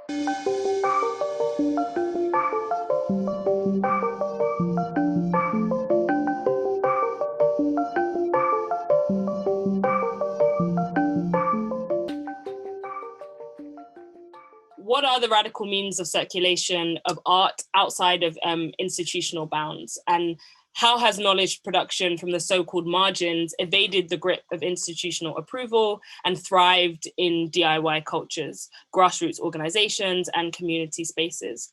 What are the radical means of circulation of art outside of institutional bounds? And how has knowledge production from the so-called margins evaded the grip of institutional approval and thrived in DIY cultures, grassroots organizations, and community spaces?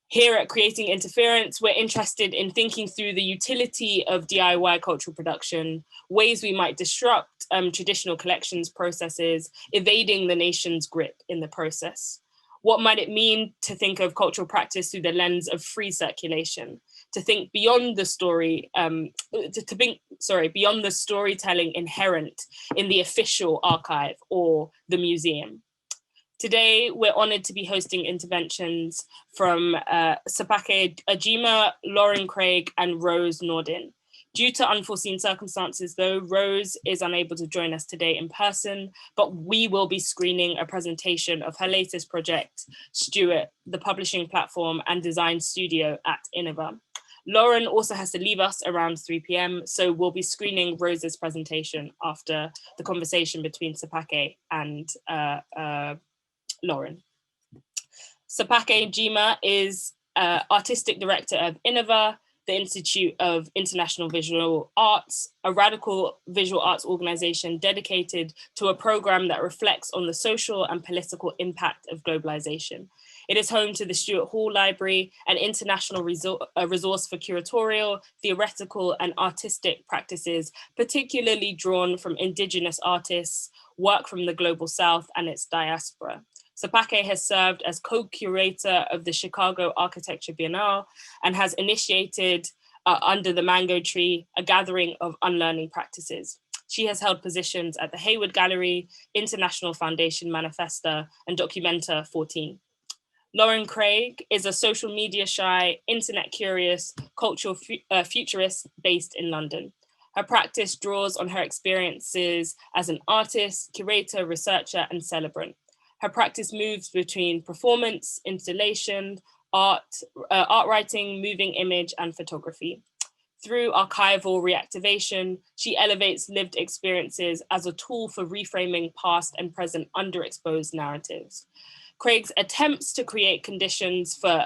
Here at Creating Interference, we're interested in thinking through the utility of DIY cultural production, ways we might disrupt traditional collections processes, evading the nation's grip in the process. What might it mean to think of cultural practice through the lens of free circulation, to think beyond the story, beyond the storytelling inherent in the official archive or the museum? Today, we're honored to be hosting interventions from Sepake Angiama, Lauren Craig, and Rose Nordin. Due to unforeseen circumstances, though, Rose is unable to join us today in person, but we will be screening a presentation of her latest project, Stuart, the publishing platform and design studio at Iniva. Lauren also has to leave us around 3 p.m, so we'll be screening Rose's presentation after the conversation between Sepake and Lauren. Sepake Angiama is artistic director of Iniva, the Institute of International Visual Arts, a radical visual arts organization dedicated to a program that reflects on the social and political impact of globalization. It is home to the Stuart Hall Library, an international resource for curatorial, theoretical, and artistic practices, particularly drawn from indigenous artists, work from the Global South and its diaspora. Sepake has served as co-curator of the Chicago Architecture Biennale and has initiated, under the Mango Tree, a gathering of unlearning practices. She has held positions at the Hayward Gallery, International Foundation Manifesta, and Documenta 14. Lauren Craig is a social media shy, internet curious, cultural futurist based in London. Her practice draws on her experiences as an artist, curator, researcher, and celebrant. Her practice moves between performance, installation, art writing, moving image, and photography. Through archival reactivation, she elevates lived experiences as a tool for reframing past and present underexposed narratives. Craig's attempting to create conditions for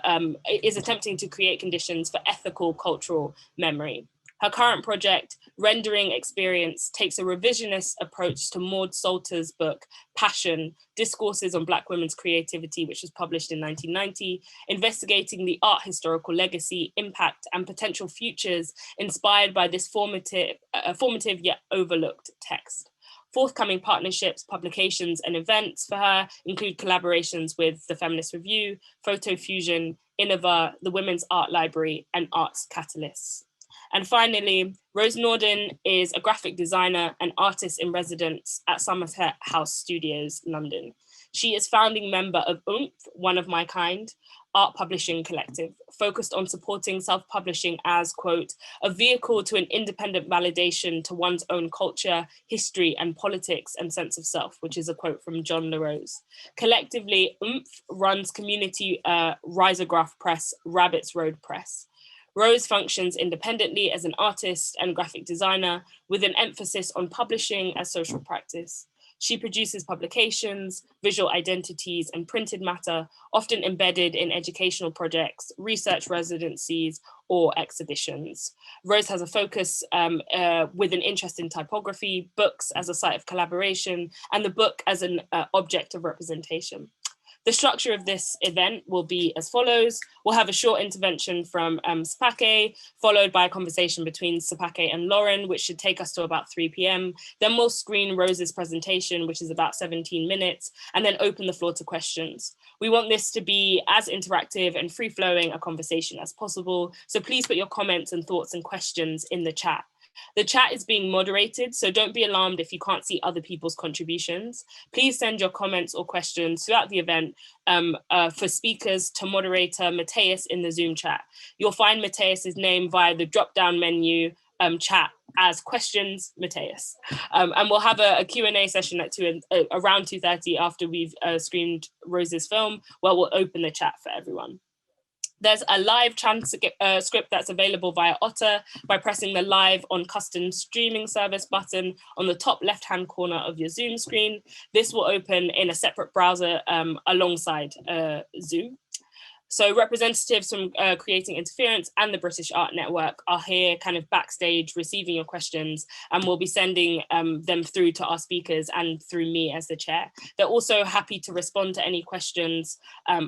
ethical cultural memory. Her current project, Rendering Experience, takes a revisionist approach to Maud Salter's book, Passion, Discourses on Black Women's Creativity, which was published in 1990, investigating the art historical legacy, impact, and potential futures inspired by this formative yet overlooked text. Forthcoming partnerships, publications, and events for her include collaborations with the Feminist Review, Photo Fusion, Iniva, the Women's Art Library, and Arts Catalysts. And finally, Rose Nordin is a graphic designer and artist in residence at Somerset House Studios, London. She is founding member of OOMK, One of My Kind, art publishing collective, focused on supporting self-publishing as, quote, a vehicle to an independent validation to one's own culture, history, and politics and sense of self, which is a quote from John LaRose. Collectively, OOMK runs community risograph press, Rabbit's Road Press. Rose functions independently as an artist and graphic designer with an emphasis on publishing as social practice. She produces publications, visual identities, and printed matter, often embedded in educational projects, research residencies, or exhibitions. Rose has a focus with an interest in typography, books as a site of collaboration, and the book as an object of representation. The structure of this event will be as follows. We'll have a short intervention from Sepake, followed by a conversation between Sepake and Lauren, which should take us to about 3 p.m. Then we'll screen Rose's presentation, which is about 17 minutes, and then open the floor to questions. We want this to be as interactive and free-flowing a conversation as possible, so please put your comments and thoughts and questions in the chat. The chat is being moderated, so don't be alarmed if you can't see other people's contributions. Please send your comments or questions throughout the event for speakers to moderator Mateus in the Zoom chat. You'll find Mateus's name via the drop-down menu chat as questions, Mateus. And we'll have a Q&A session at around 2:30 after we've screened Rose's film, where we'll open the chat for everyone. There's a live transcript that's available via Otter by pressing the live on custom streaming service button on the top left-hand corner of your Zoom screen. This will open in a separate browser alongside Zoom. So representatives from Creating Interference and the British Art Network are here kind of backstage receiving your questions, and we'll be sending them through to our speakers and through me as the chair. They're also happy to respond to any questions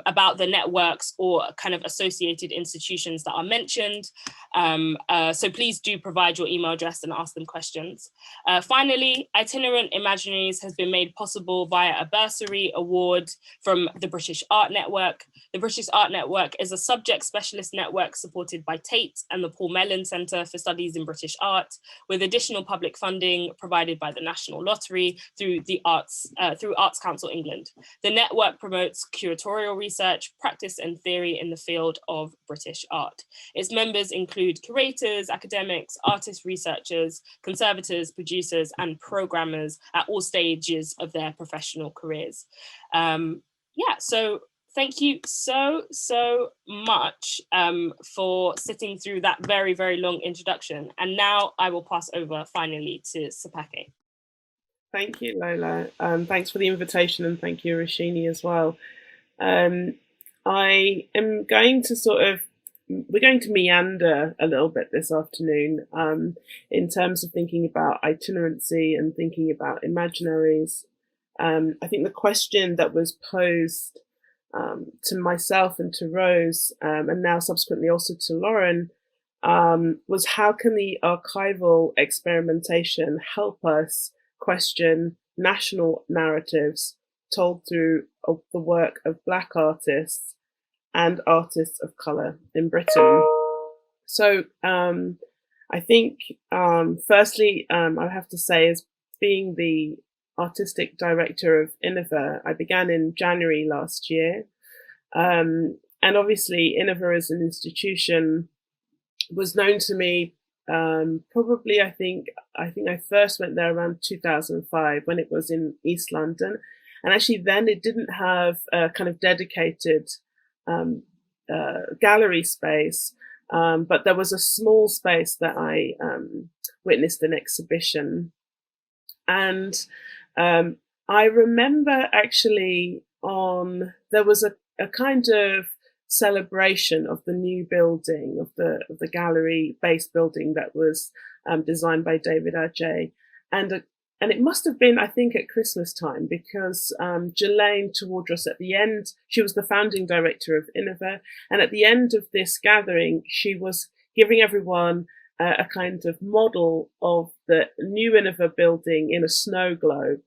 about the networks or kind of associated institutions that are mentioned. So please do provide your email address and ask them questions. Finally, Itinerant Imaginaries has been made possible via a bursary award from the British Art Network. The British Art Network is a subject specialist network supported by Tate and the Paul Mellon Centre for Studies in British Art, with additional public funding provided by the National Lottery through Arts Council England. The network promotes curatorial research, practice and theory in the field of British art. Its members include curators, academics, artists, researchers, conservators, producers and programmers at all stages of their professional careers. So thank you so much for sitting through that very, very long introduction. And now I will pass over finally to Sepake. Thank you, Lola. Thanks for the invitation, and thank you, Rashini, as well. I am going to we're going to meander a little bit this afternoon in terms of thinking about itinerancy and thinking about imaginaries. I think the question that was posed to myself and to Rose, and now subsequently also to Lauren, was how can the archival experimentation help us question national narratives told through the work of Black artists and artists of colour in Britain? So I think firstly, I have to say, as being the artistic director of Iniva, I began in January last year. And obviously Iniva as an institution was known to me probably, I think I first went there around 2005 when it was in East London. And actually then it didn't have a kind of dedicated gallery space, but there was a small space that I witnessed an exhibition. And I remember actually there was a kind of celebration of the new building, of the gallery-based building that was designed by David Adjaye. And it must have been, I think, at Christmas time, because Jelaine Tawardros at the end, she was the founding director of Iniva, and at the end of this gathering, she was giving everyone a kind of model of the new Iniva building in a snow globe.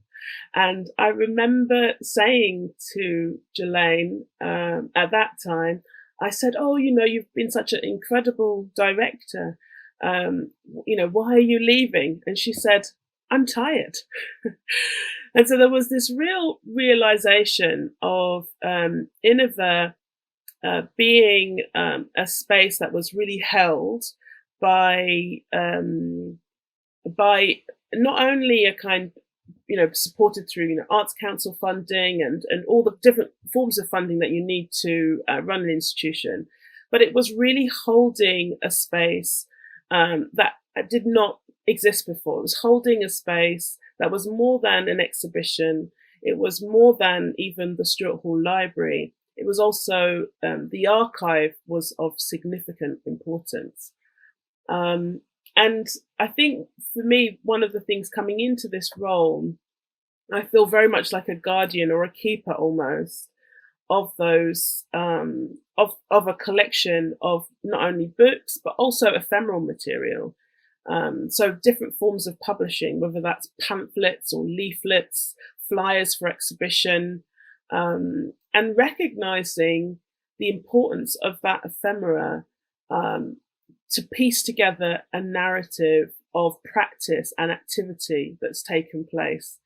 And I remember saying to Jelaine at that time, I said, "Oh, you've been such an incredible director. Why are you leaving?" And she said, "I'm tired." And so there was this real realization of Iniva being a space that was really held by not only a kind, supported through Arts Council funding and all the different forms of funding that you need to run an institution, but it was really holding a space that did not exist before. It was holding a space that was more than an exhibition. It was more than even the Stuart Hall Library. It was also the archive was of significant importance. And I think for me, one of the things coming into this role, I feel very much like a guardian or a keeper almost of those, of a collection of not only books, but also ephemeral material. So different forms of publishing, whether that's pamphlets or leaflets, flyers for exhibition, and recognizing the importance of that ephemera to piece together a narrative of practice and activity that's taken place.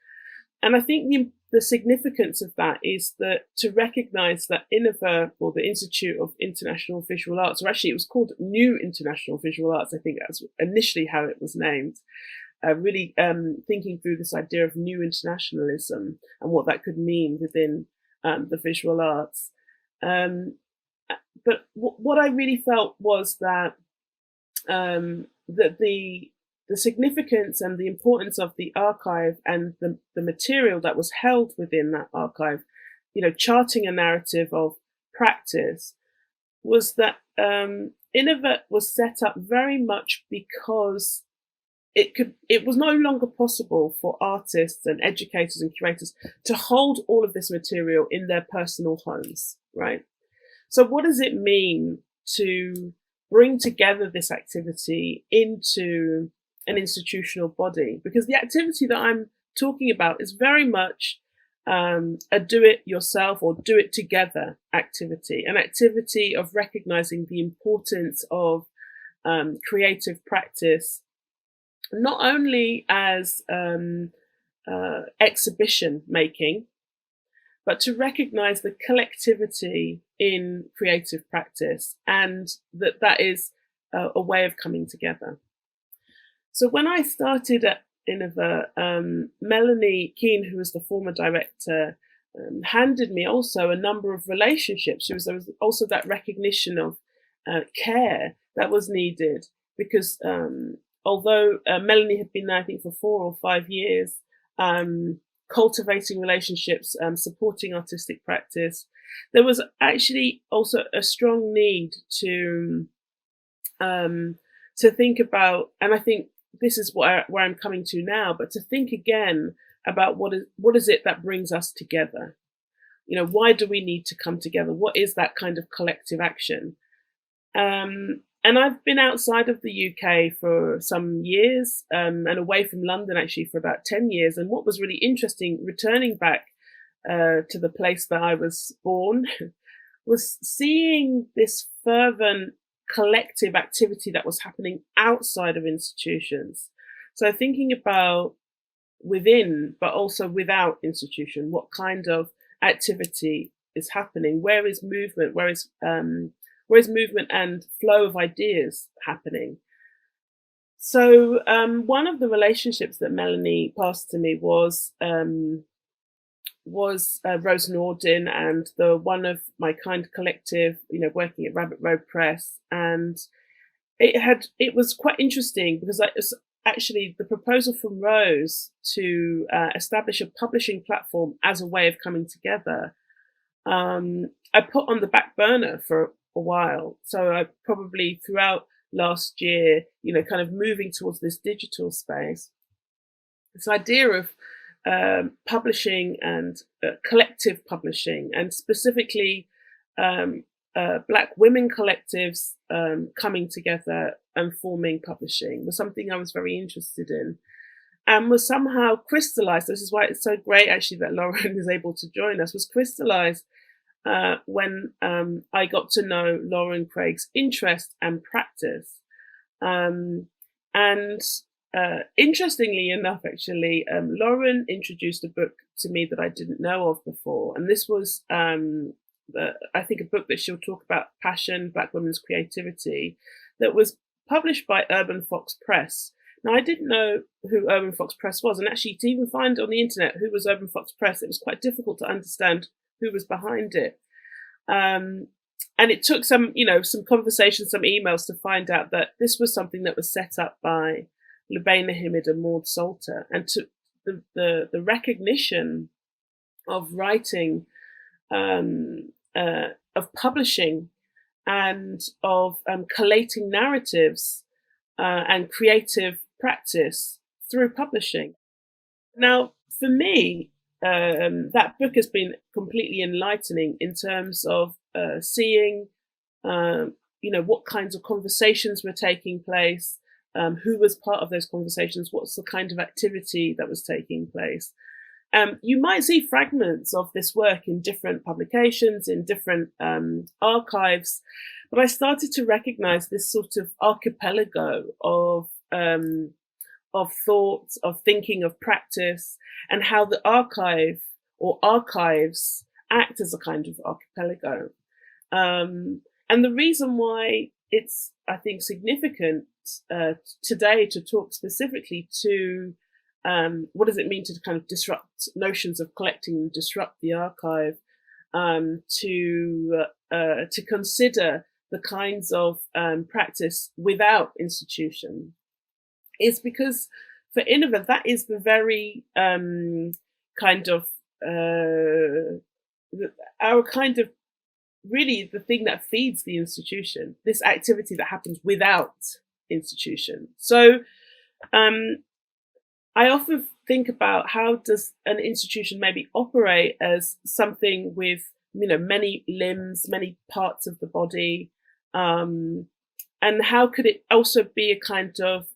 I think the significance of that is that to recognize that Iniva, or the Institute of International Visual Arts, or actually it was called New International Visual Arts, I think that's initially how it was named, really thinking through this idea of new internationalism and what that could mean within the visual arts. But what I really felt was that that the significance and the importance of the archive and the material that was held within that archive, charting a narrative of practice, was that Iniva was set up very much because it was no longer possible for artists and educators and curators to hold all of this material in their personal homes, right? So what does it mean to bring together this activity into an institutional body? Because the activity that I'm talking about is very much a do-it-yourself or do-it-together activity, an activity of recognizing the importance of creative practice, not only as exhibition making, but to recognize the collectivity in creative practice, and that is a way of coming together. So when I started at Iniva, Melanie Keane, who was the former director, handed me also a number of relationships. There was also that recognition of care that was needed, because although Melanie had been there, I think, for 4 or 5 years, cultivating relationships, supporting artistic practice, there was actually also a strong need to think about, and I think this is where I'm coming to now, but to think again about what is it that brings us together? Why do we need to come together? What is that kind of collective action? And I've been outside of the UK for some years, and away from London actually for about 10 years. And what was really interesting, returning back to the place that I was born, was seeing this fervent collective activity that was happening outside of institutions. So thinking about within, but also without institution, what kind of activity is happening? Where is movement? Where is movement and flow of ideas happening? So one of the relationships that Melanie passed to me was Rose Nordin and the One of My Kind collective, working at Rabbit Road Press. And it was quite interesting because it was actually the proposal from Rose to establish a publishing platform as a way of coming together. I put on the back burner for a while. So I probably throughout last year, kind of moving towards this digital space, this idea of publishing and collective publishing, and specifically Black women collectives coming together and forming publishing, was something I was very interested in, and was somehow crystallized. This is why it's so great actually that Lauren is able to join us, was crystallized when I got to know Lauren Craig's interest and practice. Interestingly enough, actually, Lauren introduced a book to me that I didn't know of before. And this was, I think, a book that she'll talk about, Passion, Black Women's Creativity, that was published by Urban Fox Press. Now, I didn't know who Urban Fox Press was. And actually, to even find on the internet who was Urban Fox Press, it was quite difficult to understand who was behind it. And it took some conversations, some emails to find out that this was something that was set up by Lubaina Hamid and Maud Salter, and to the recognition of writing, of publishing, and of collating narratives and creative practice through publishing. Now, for me, that book has been completely enlightening in terms of seeing, what kinds of conversations were taking place, who was part of those conversations, what's the kind of activity that was taking place. You might see fragments of this work in different publications, in different archives, but I started to recognize this sort of archipelago of thought, of thinking, of practice, and how the archive or archives act as a kind of archipelago. And the reason why it's, I think, significant today to talk specifically to what does it mean to kind of disrupt notions of collecting and disrupt the archive, to consider the kinds of practice without institution, is because for Iniva, that is the very kind of our kind of really the thing that feeds the institution, this activity that happens without institution. So I often think about how does an institution maybe operate as something with, you know, many limbs, many parts of the body, and how could it also be a kind of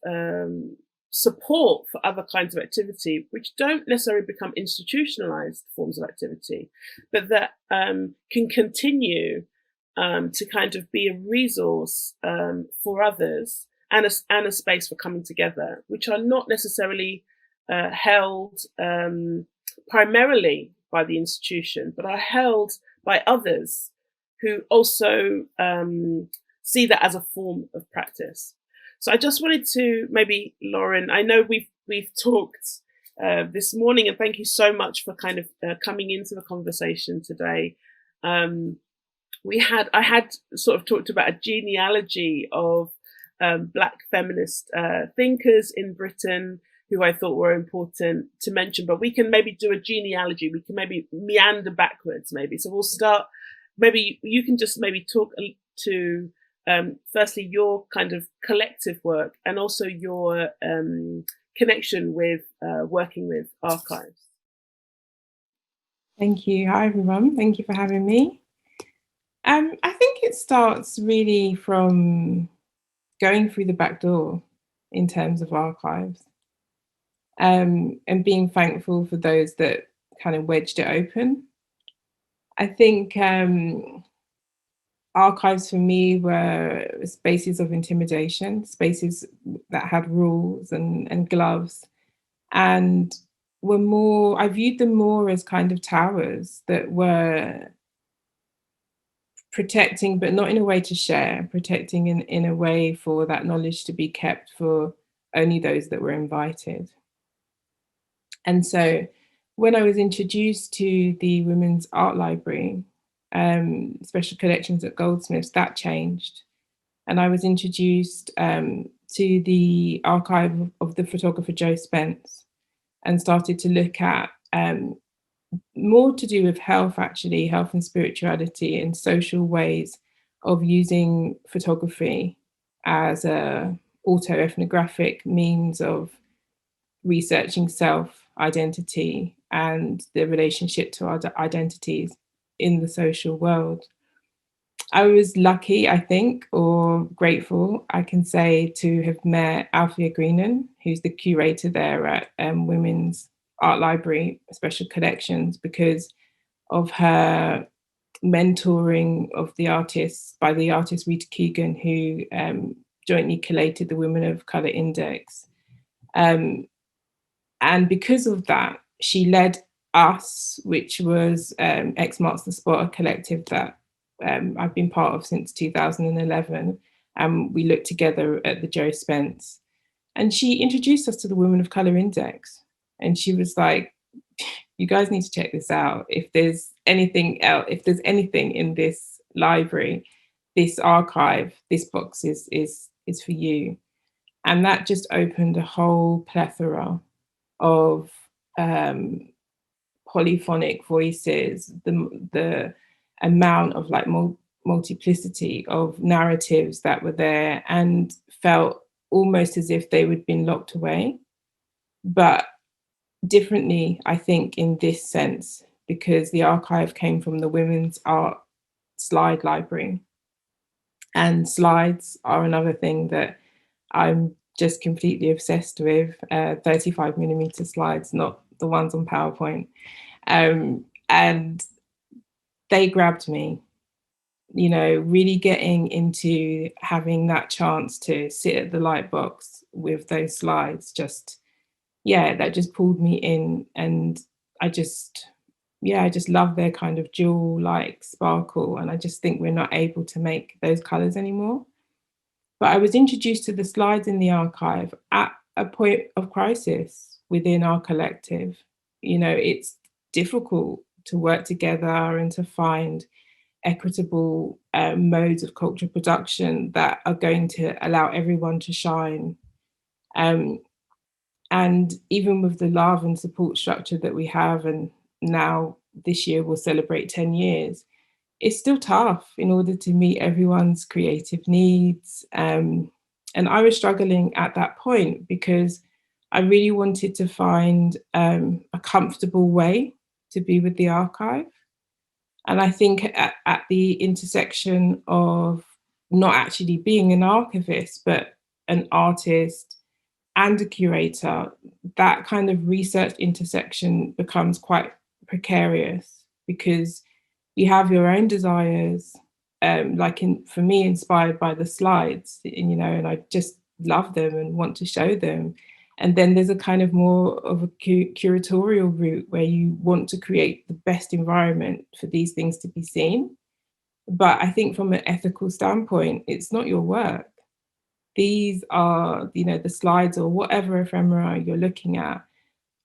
support for other kinds of activity, which don't necessarily become institutionalized forms of activity, but that can continue to kind of be a resource for others, and a space for coming together, which are not necessarily held primarily by the institution, but are held by others who also see that as a form of practice. So I just wanted to maybe, Lauren, I know we've talked this morning, and thank you so much for kind of coming into the conversation today. I had sort of talked about a genealogy of Black feminist thinkers in Britain who I thought were important to mention, but we can maybe do a genealogy. We can maybe meander backwards, maybe. So we'll start, maybe you can just maybe talk to firstly your kind of collective work, and also your connection with working with archives. Thank you. Hi, everyone. Thank you for having me. I think it starts really from going through the back door in terms of archives, and being thankful for those that kind of wedged it open. I think archives for me were spaces of intimidation, spaces that had rules and gloves, and were more, I viewed them more as kind of towers that were protecting, but not in a way to share, protecting in a way for that knowledge to be kept for only those that were invited. And so when I was introduced to the Women's Art Library, special collections at Goldsmiths, that changed. And I was introduced to the archive of the photographer Joe Spence, and started to look at more to do with health, actually, health and spirituality, and social ways of using photography as a autoethnographic means of researching self-identity and the relationship to our identities in the social world. I was lucky, I think, or grateful, I can say, to have met Althea Greenan, who's the curator there at Women's Art Library Special Collections, because of her mentoring of the artists by the artist Rita Keegan, who jointly collated the Women of Colour Index. And because of that, she led us, which was X Marks the Spot, a collective that I've been part of since 2011. And we looked together at the Joe Spence. And she introduced us to the Women of Colour Index. And she was like, you guys need to check this out. If there's anything else, if there's anything in this library, this archive, this box is for you. And that just opened a whole plethora of polyphonic voices, the amount of like multiplicity of narratives that were there, and felt almost as if they would been locked away, but differently, I think, in this sense, because the archive came from the Women's Art Slide Library. And slides are another thing that I'm just completely obsessed with, 35mm slides, not the ones on PowerPoint. And they grabbed me. really getting into having that chance to sit at the light box with those slides, that just pulled me in. And I just love their kind of jewel like sparkle. And I just think we're not able to make those colors anymore. But I was introduced to the slides in the archive at a point of crisis within our collective. It's difficult to work together and to find equitable modes of cultural production that are going to allow everyone to shine. And even with the love and support structure that we have, and now this year we'll celebrate 10 years, it's still tough in order to meet everyone's creative needs. And I was struggling at that point because I really wanted to find a comfortable way to be with the archive. And I think at the intersection of not actually being an archivist, but an artist and a curator, that kind of research intersection becomes quite precarious because you have your own desires, for me, inspired by the slides, and I just love them and want to show them. And then there's a kind of more of a curatorial route where you want to create the best environment for these things to be seen. But I think from an ethical standpoint, it's not your work. These are, the slides or whatever ephemera you're looking at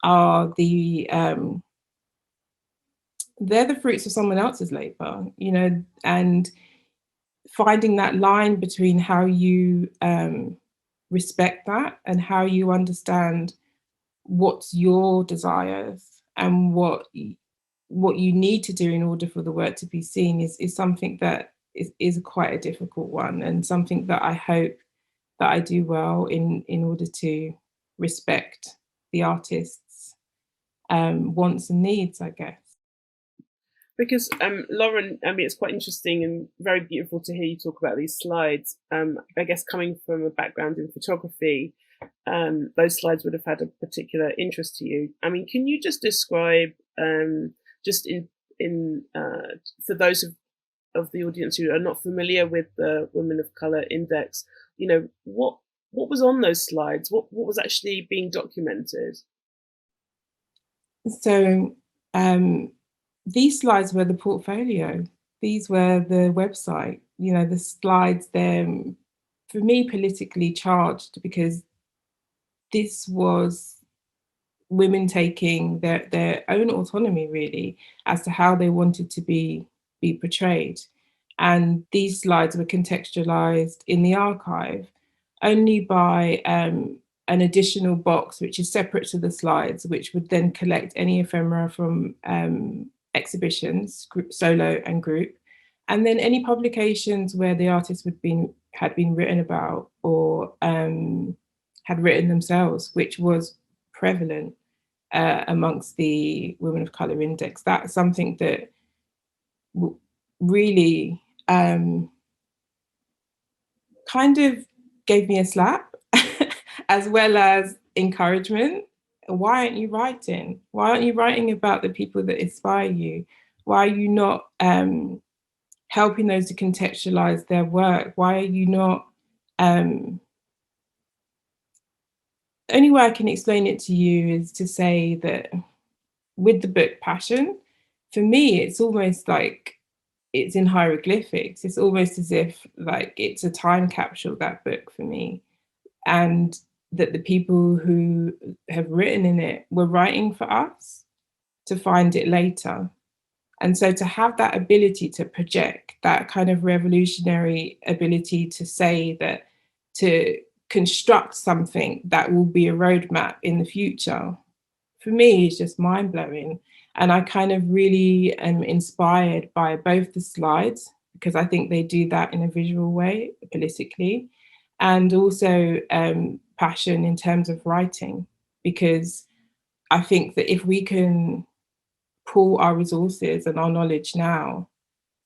are they're the fruits of someone else's labor, and finding that line between how you respect that and how you understand what's your desires and what you need to do in order for the work to be seen is something that is quite a difficult one, and something that I hope that I do well in order to respect the artist's wants and needs, I guess. Because Lauren, it's quite interesting and very beautiful to hear you talk about these slides. I guess coming from a background in photography, those slides would have had a particular interest to you. Can you just describe, just in for those of the audience who are not familiar with the Women of Colour Index, what was on those slides? What was actually being documented? So these slides were the portfolio. These were the website. The slides, they're, for me, politically charged because this was women taking their own autonomy, really, as to how they wanted to be portrayed. And these slides were contextualized in the archive only by an additional box, which is separate to the slides, which would then collect any ephemera from exhibitions, group, solo and group, and then any publications where the artist had been written about or had written themselves, which was prevalent amongst the Women of Colour Index. That's something that really kind of gave me a slap, as well as encouragement. Why aren't you writing? Why aren't you writing about the people that inspire you? Why are you not helping those to contextualize their work? Why are you not... Only way I can explain it to you is to say that with the book Passion, for me, it's almost like it's in hieroglyphics. It's almost as if like it's a time capsule, that book, for me. And that the people who have written in it were writing for us to find it later. And so to have that ability to project, that kind of revolutionary ability to say that, to construct something that will be a roadmap in the future, for me is just mind-blowing. And I kind of really am inspired by both the slides, because I think they do that in a visual way, politically, and also Passion in terms of writing, because I think that if we can pool our resources and our knowledge now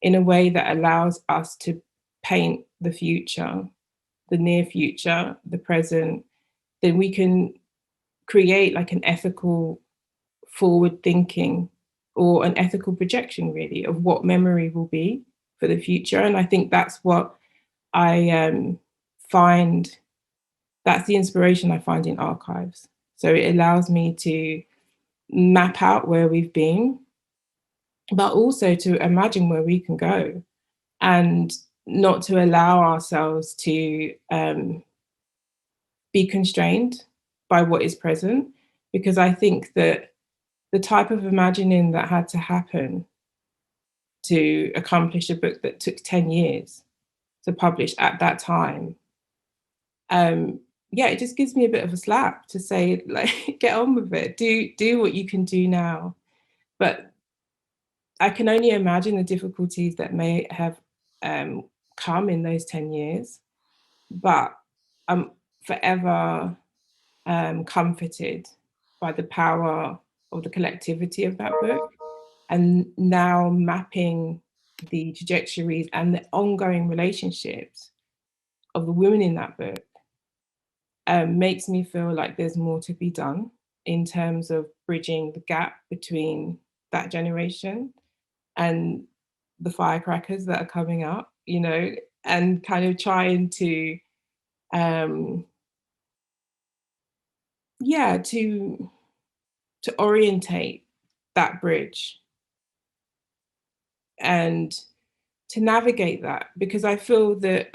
in a way that allows us to paint the future, the near future, the present, then we can create like an ethical forward thinking or an ethical projection, really, of what memory will be for the future. And I think that's what I find, that's the inspiration I find in archives. So it allows me to map out where we've been, but also to imagine where we can go, and not to allow ourselves to be constrained by what is present. Because I think that the type of imagining that had to happen to accomplish a book that took 10 years to publish at that time, yeah, it just gives me a bit of a slap to say, like, get on with it, do what you can do now. But I can only imagine the difficulties that may have come in those 10 years. But I'm forever comforted by the power of the collectivity of that book. And now mapping the trajectories and the ongoing relationships of the women in that book makes me feel like there's more to be done in terms of bridging the gap between that generation and the firecrackers that are coming up, you know, and kind of trying to, yeah, to orientate that bridge and to navigate that, because I feel that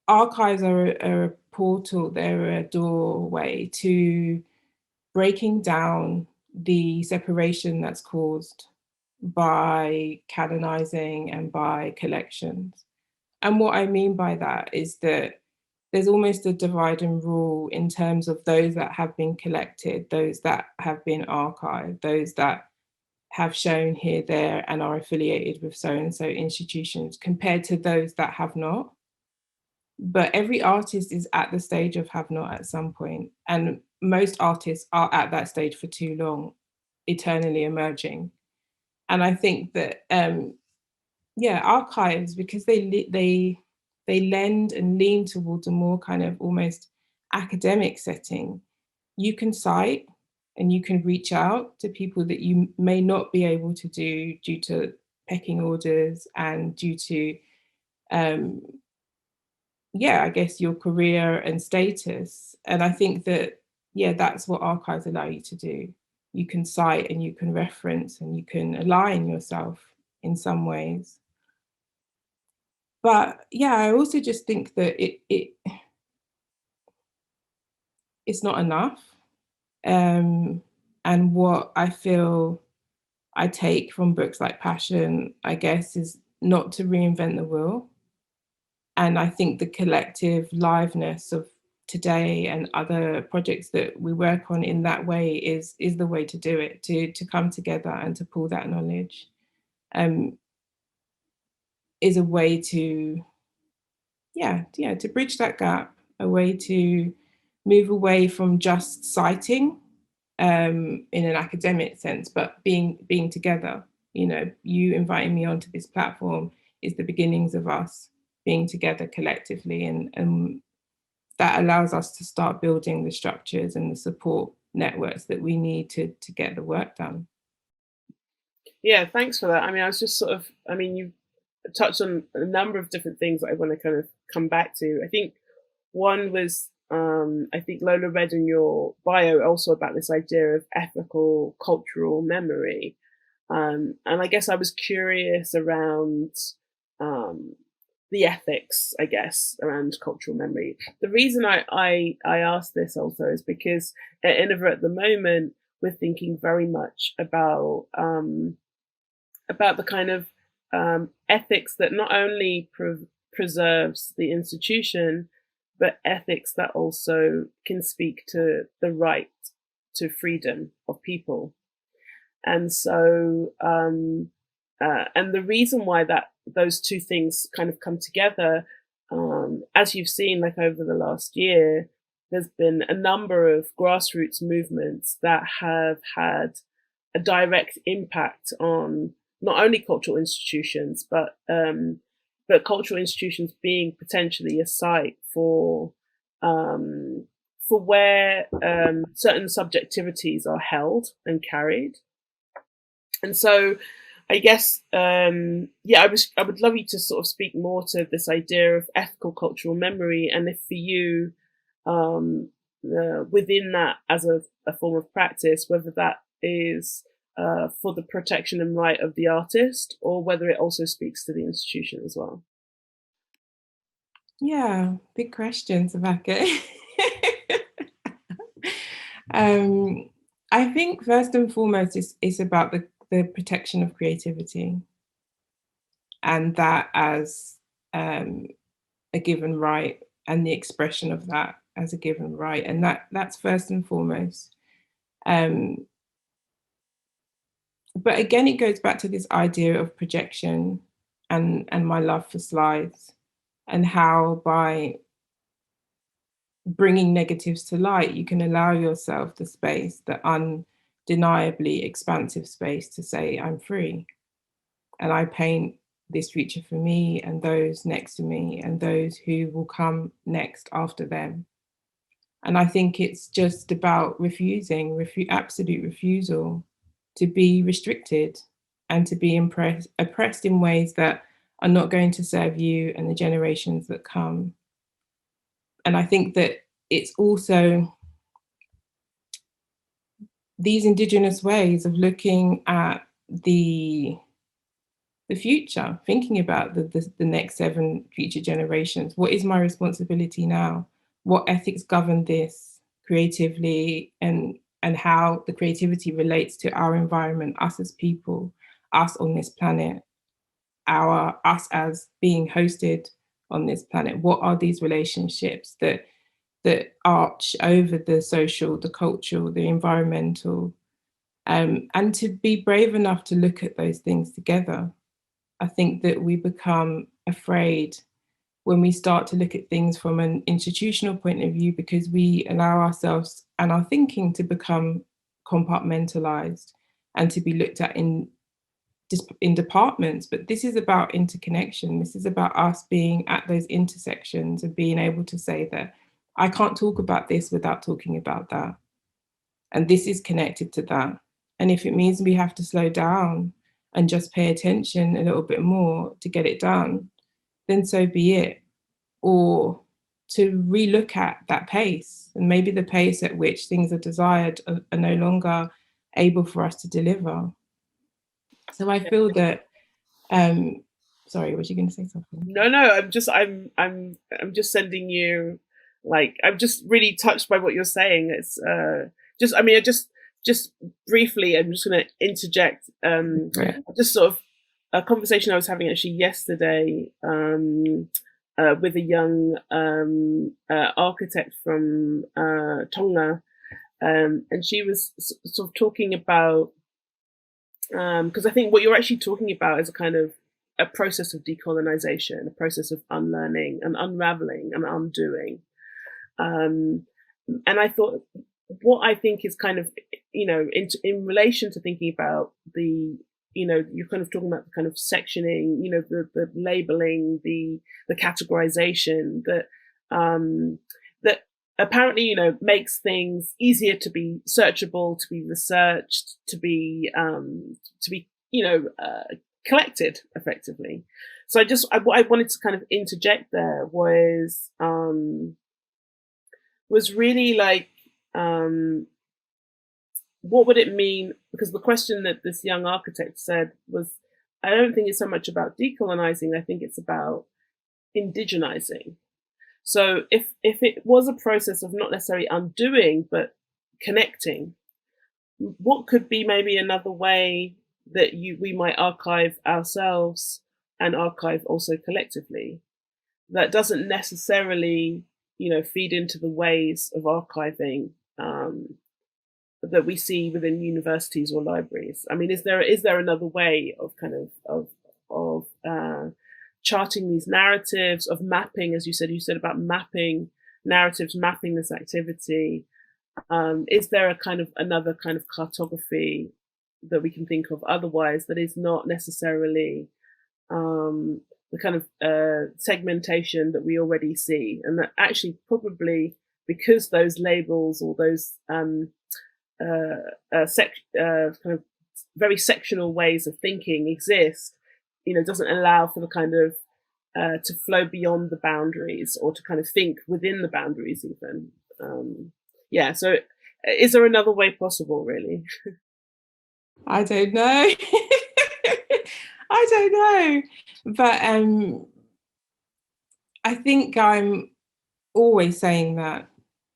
archives are a portal, they're a doorway to breaking down the separation that's caused by canonizing and by collections. And what I mean by that is that there's almost a divide and rule in terms of those that have been collected, those that have been archived, those that have shown here, there, and are affiliated with so-and-so institutions, compared to those that have not. But every artist is at the stage of have not at some point. And most artists are at that stage for too long, eternally emerging. And I think that, yeah, archives, because they lend and lean towards a more kind of almost academic setting. You can cite and you can reach out to people that you may not be able to do due to pecking orders and due to, yeah, I guess your career and status. And I think that, yeah, that's what archives allow you to do. You can cite and you can reference and you can align yourself in some ways. But yeah, I also just think that it's not enough. And what I feel I take from books like Passion, I guess, is not to reinvent the wheel. And I think the collective liveness of today and other projects that we work on in that way is the way to do it, to come together and to pull that knowledge, is a way to, to bridge that gap, a way to move away from just citing in an academic sense, but being together. You know, you inviting me onto this platform is the beginnings of us being together collectively, and that allows us to start building the structures and the support networks that we need to get the work done. Yeah, thanks for that. I mean, I was just sort of, I mean, you touched on a number of different things that I want to kind of come back to. I think one was, I think Lola read in your bio also about this idea of ethical cultural memory. And I guess I was curious around the ethics, I guess, around cultural memory. The reason I asked this also is because at Iniva at the moment, we're thinking very much about the kind of ethics that not only preserves the institution, but ethics that also can speak to the right to freedom of people. And so, and the reason why those two things kind of come together, as you've seen, like over the last year, there's been a number of grassroots movements that have had a direct impact on not only cultural institutions, but cultural institutions being potentially a site for where certain subjectivities are held and carried. And so I guess, yeah, I would love you to sort of speak more to this idea of ethical cultural memory, and if for you, within that as a form of practice, whether that is for the protection and right of the artist, or whether it also speaks to the institution as well. Yeah, big question, Sepake. I think first and foremost is about the protection of creativity, and that as a given right, and the expression of that as a given right, and that's first and foremost. But again, it goes back to this idea of projection and my love for slides, and how by bringing negatives to light, you can allow yourself the space, the undeniably expansive space to say, I'm free. And I paint this future for me and those next to me and those who will come next after them. And I think it's just about refusing, absolute refusal to be restricted and to be oppressed in ways that are not going to serve you and the generations that come. And I think that it's also these Indigenous ways of looking at the future, thinking about the next 7 future generations. What is my responsibility now? What ethics govern this creatively, and how the creativity relates to our environment, us as people, us on this planet, us as being hosted on this planet? What are these relationships that arch over the social, the cultural, the environmental, and to be brave enough to look at those things together. I think that we become afraid when we start to look at things from an institutional point of view, because we allow ourselves and our thinking to become compartmentalized and to be looked at in departments. But this is about interconnection. This is about us being at those intersections and being able to say that I can't talk about this without talking about that. And this is connected to that. And if it means we have to slow down and just pay attention a little bit more to get it done, then so be it. Or to relook at that pace, and maybe the pace at which things are desired are no longer able for us to deliver. So I feel that, sorry, was you going to say something? No, I'm just sending you, like, I'm just really touched by what you're saying. It's just briefly, I'm just going to interject. Just sort of a conversation I was having actually yesterday with a young architect from Tonga, and she was sort of talking about, because I think what you're actually talking about is a kind of a process of decolonization, a process of unlearning and unraveling and undoing. And I thought, what I think is kind of, in relation to thinking about the, you're kind of talking about the kind of sectioning, the labeling, the categorization that that apparently, makes things easier to be searchable, to be researched, to be collected effectively. So what I wanted to kind of interject there was really like, what would it mean? Because the question that this young architect said was, I don't think it's so much about decolonizing, I think it's about indigenizing. So if it was a process of not necessarily undoing, but connecting, what could be maybe another way that we might archive ourselves and archive also collectively, that doesn't necessarily, feed into the ways of archiving that we see within universities or libraries? I mean, is there another way of kind of charting these narratives, of mapping, as you said about mapping narratives, mapping this activity? Is there a kind of another kind of cartography that we can think of otherwise, that is not necessarily the kind of segmentation that we already see, and that actually probably, because those labels or those kind of very sectional ways of thinking exist, doesn't allow for the kind of to flow beyond the boundaries, or to kind of think within the boundaries even. So is there another way possible, really? I don't know. I don't know. But I think I'm always saying that.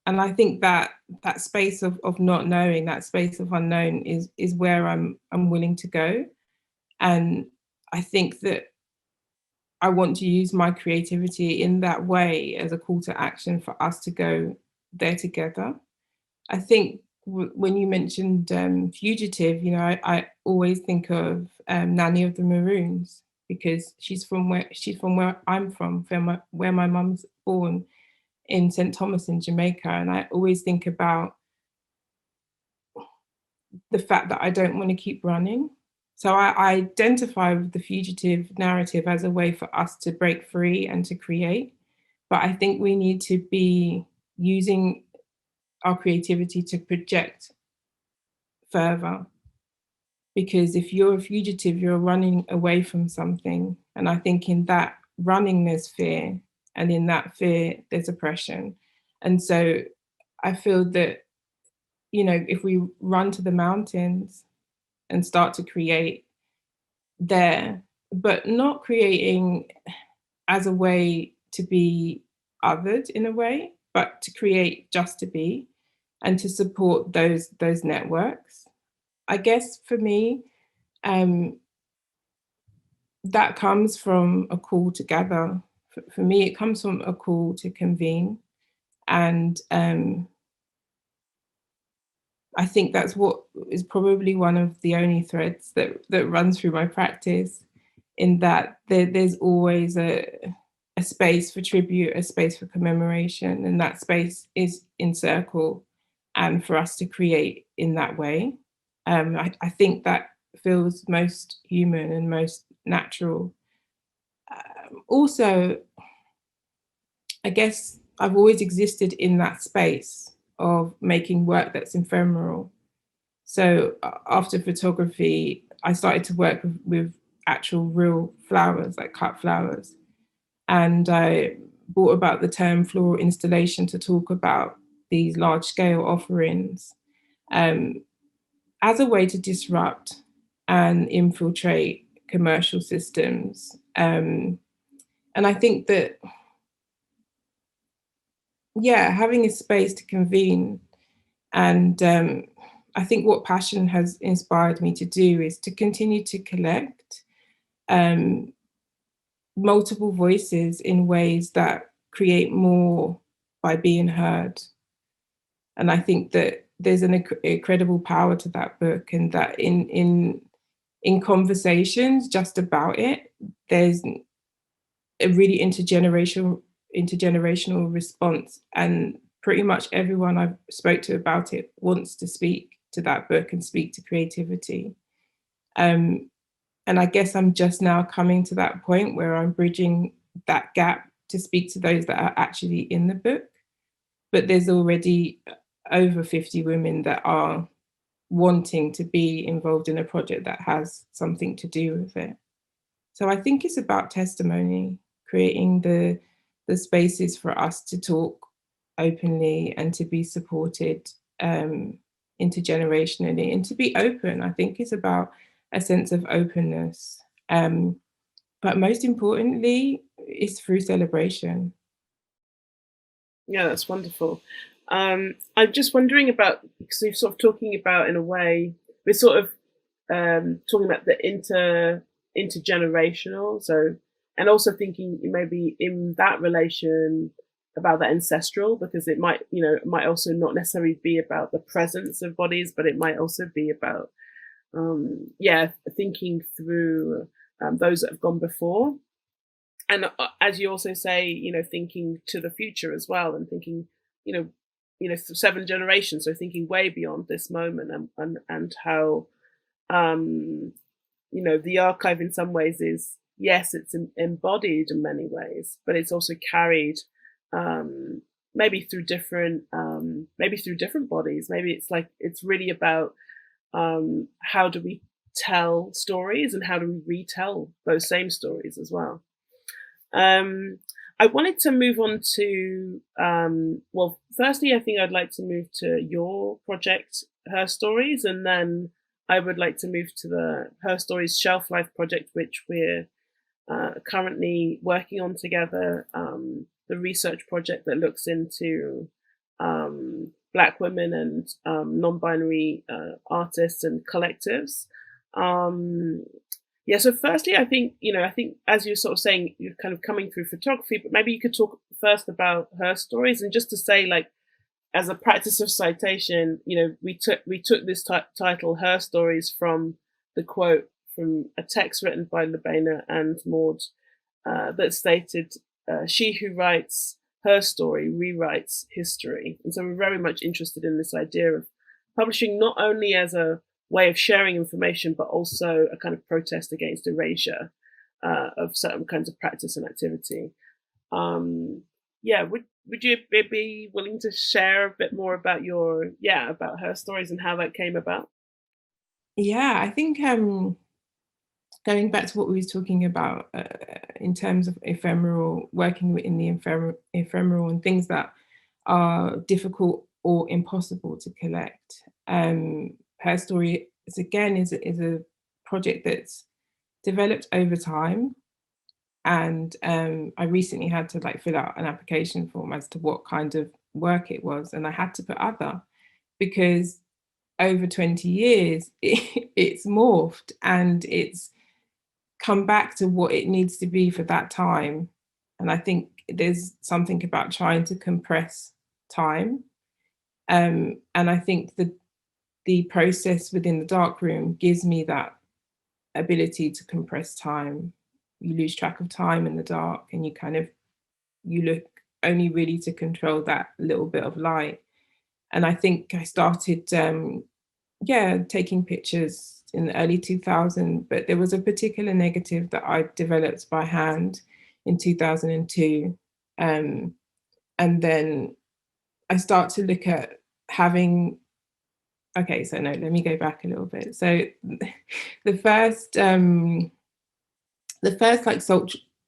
And I think that space of not knowing, that space of unknown is where I'm willing to go. And I think that I want to use my creativity in that way as a call to action for us to go there together. I think when you mentioned Fugitive, I always think of Nanny of the Maroons, because she's from where I'm from, where my mum's born, in St. Thomas in Jamaica. And I always think about the fact that I don't want to keep running. So I identify with the fugitive narrative as a way for us to break free and to create. But I think we need to be using our creativity to project further. Because if you're a fugitive, you're running away from something. And I think in that running, there's fear. And in that fear, there's oppression. And so I feel that, if we run to the mountains and start to create there, but not creating as a way to be othered in a way, but to create just to be, and to support those networks. I guess for me, that comes from a call to gather. For me, it comes from a call to convene. And I think that's what is probably one of the only threads that runs through my practice, in that there's always a space for tribute, a space for commemoration, and that space is in circle, and for us to create in that way. I think that feels most human and most natural. Also, I guess I've always existed in that space of making work that's ephemeral. So after photography, I started to work with actual real flowers, like cut flowers. And I brought about the term floral installation to talk about these large scale offerings as a way to disrupt and infiltrate commercial systems. And I think that, having a space to convene. And I think what passion has inspired me to do is to continue to collect multiple voices in ways that create more by being heard. And I think that there's an incredible power to that book, and that in conversations just about it, there's a really intergenerational response, and pretty much everyone I've spoke to about it wants to speak to that book and speak to creativity. And I guess I'm just now coming to that point where I'm bridging that gap to speak to those that are actually in the book. But there's already over 50 women that are wanting to be involved in a project that has something to do with it. So I think it's about testimony, creating the spaces for us to talk openly and to be supported intergenerationally, and to be open. I think it's about a sense of openness. But most importantly, it's through celebration. Yeah, that's wonderful. I'm just wondering about, because we're sort of talking about, in a way, we're sort of talking about the intergenerational. So, and also thinking maybe in that relation about the ancestral, because it might, it might also not necessarily be about the presence of bodies, but it might also be about, thinking through those that have gone before. And as you also say, thinking to the future as well, and thinking, 7 generations. So thinking way beyond this moment, and how, the archive in some ways is, yes, it's embodied in many ways, but it's also carried, maybe through different bodies. Maybe it's like, it's really about how do we tell stories and how do we retell those same stories as well. I wanted to move on to, well, firstly, I think I'd like to move to your project, Her Stories, and then I would like to move to the Her Stories Shelf Life project, which we're currently working on together, the research project that looks into Black women and non-binary artists and collectives. Yeah, so firstly, I think as you're sort of saying, you're kind of coming through photography, but maybe you could talk first about Her Stories, and just to say, like, as a practice of citation, we took this title, Her Stories, from the quote from a text written by Lubena and Maud that stated, "She who writes her story rewrites history." And so we're very much interested in this idea of publishing not only as a way of sharing information, but also a kind of protest against erasure of certain kinds of practice and activity. Yeah, would you be willing to share a bit more about about Her Stories and how that came about? Yeah, I think going back to what we were talking about in terms of ephemeral, working in the ephemeral and things that are difficult or impossible to collect. Her Story is a project that's developed over time, and I recently had to fill out an application form as to what kind of work it was, and I had to put other, because over 20 years it's morphed and it's come back to what it needs to be for that time. And I think there's something about trying to compress time. And I think the process within the darkroom gives me that ability to compress time. You lose track of time in the dark, and you look only really to control that little bit of light. And I think I started taking pictures in the early 2000s, but there was a particular negative that I developed by hand in 2002. And then I start to look at having, okay, so no, let me go back a little bit. So the first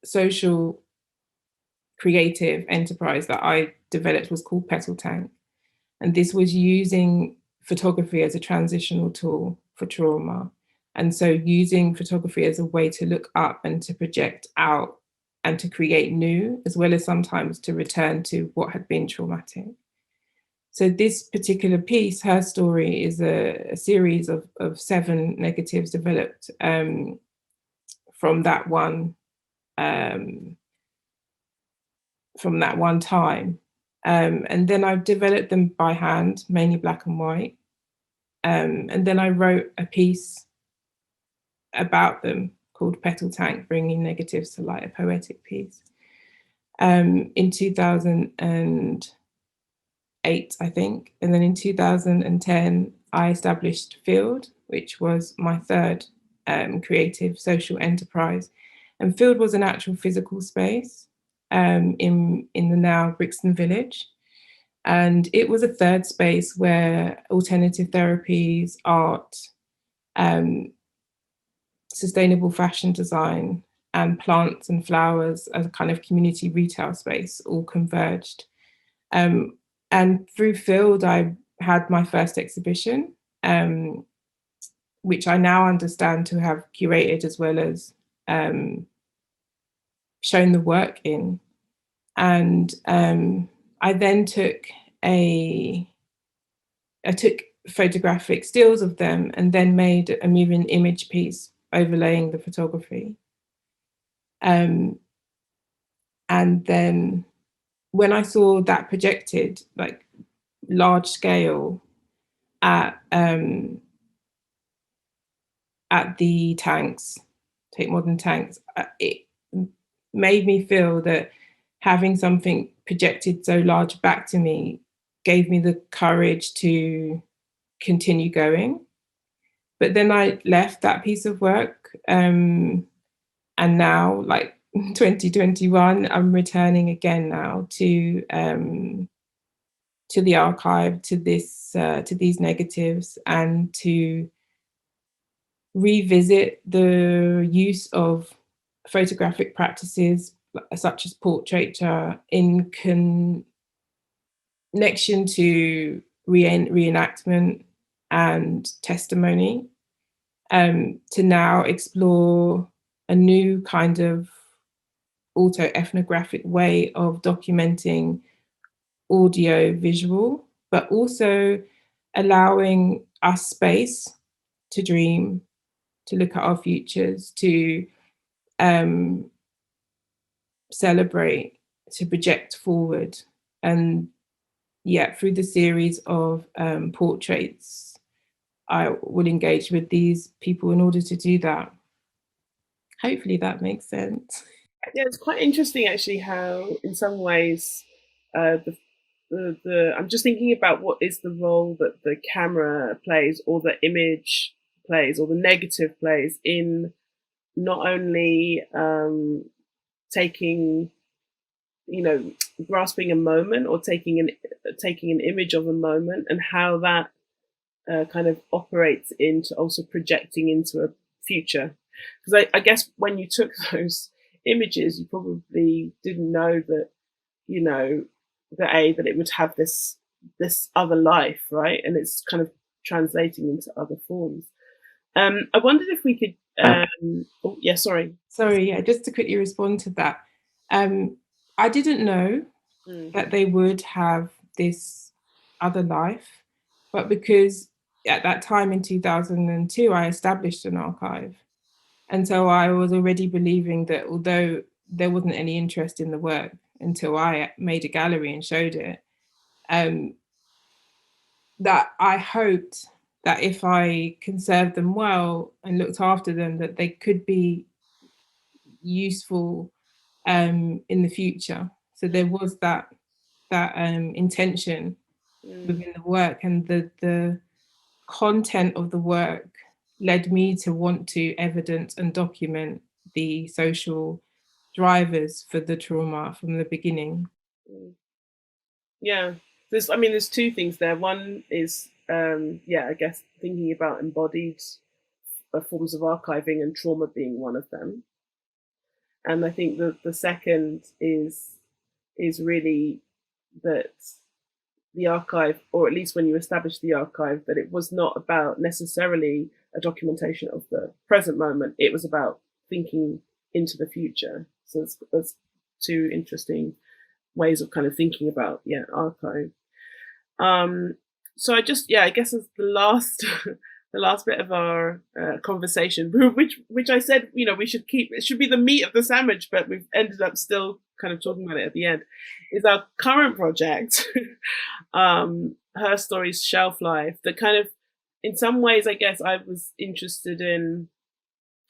social creative enterprise that I developed was called Petal Tank. And this was using photography as a transitional tool for trauma. And so using photography as a way to look up and to project out and to create new, as well as sometimes to return to what had been traumatic. So this particular piece, Her Story, is a series of 7 negatives developed from that one time. And then I've developed them by hand, mainly black and white. And then I wrote a piece about them called Petal Tank, Bringing Negatives to Light, a poetic piece. In 2008, I think. And then in 2010, I established Field, which was my third creative social enterprise. And Field was an actual physical space in the now Brixton Village. And it was a third space where alternative therapies, art, sustainable fashion design, and plants and flowers as a kind of community retail space all converged. And through Field, I had my first exhibition, which I now understand to have curated as well as shown the work in. And I then took photographic stills of them and then made a moving image piece overlaying the photography. And then when I saw that projected, like large scale at the tanks, Tate Modern Tanks, it made me feel that having something projected so large back to me gave me the courage to continue going. But then I left that piece of work, and now, like 2021, I'm returning again now to the archive, to these negatives, and to revisit the use of photographic practices such as portraiture in connection to reenactment and testimony, to now explore a new kind of autoethnographic way of documenting audio visual, but also allowing us space to dream, to look at our futures, to celebrate, to project forward. And yeah, through the series of portraits, I will engage with these people in order to do that. Hopefully that makes sense. Yeah, it's quite interesting actually how in some ways I'm just thinking about what is the role that the camera plays or the image plays or the negative plays in not only taking, grasping a moment or taking an image of a moment, and how that kind of operates into also projecting into a future. Because I guess when you took those images, you probably didn't know that, that it would have this other life, right? And it's kind of translating into other forms. I wondered if we could. Sorry, yeah, just to quickly respond to that. I didn't know that they would have this other life, but because at that time in 2002, I established an archive. And so I was already believing that although there wasn't any interest in the work until I made a gallery and showed it, that I hoped that if I conserved them well and looked after them, that they could be useful in the future. So there was that intention within the work, and the content of the work led me to want to evidence and document the social drivers for the trauma from the beginning. Yeah, there's two things there. One is, I guess thinking about embodied forms of archiving and trauma being one of them. And I think that the second is really that the archive, or at least when you establish the archive, that it was not about necessarily a documentation of the present moment. It was about thinking into the future. So that's two interesting ways of kind of thinking about archive. So I guess as the last the last bit of our conversation, which I said we should keep, it should be the meat of the sandwich, but we've ended up still kind of talking about it at the end, is our current project, Her Story's Shelf Life. That kind of, in some ways, I guess I was interested in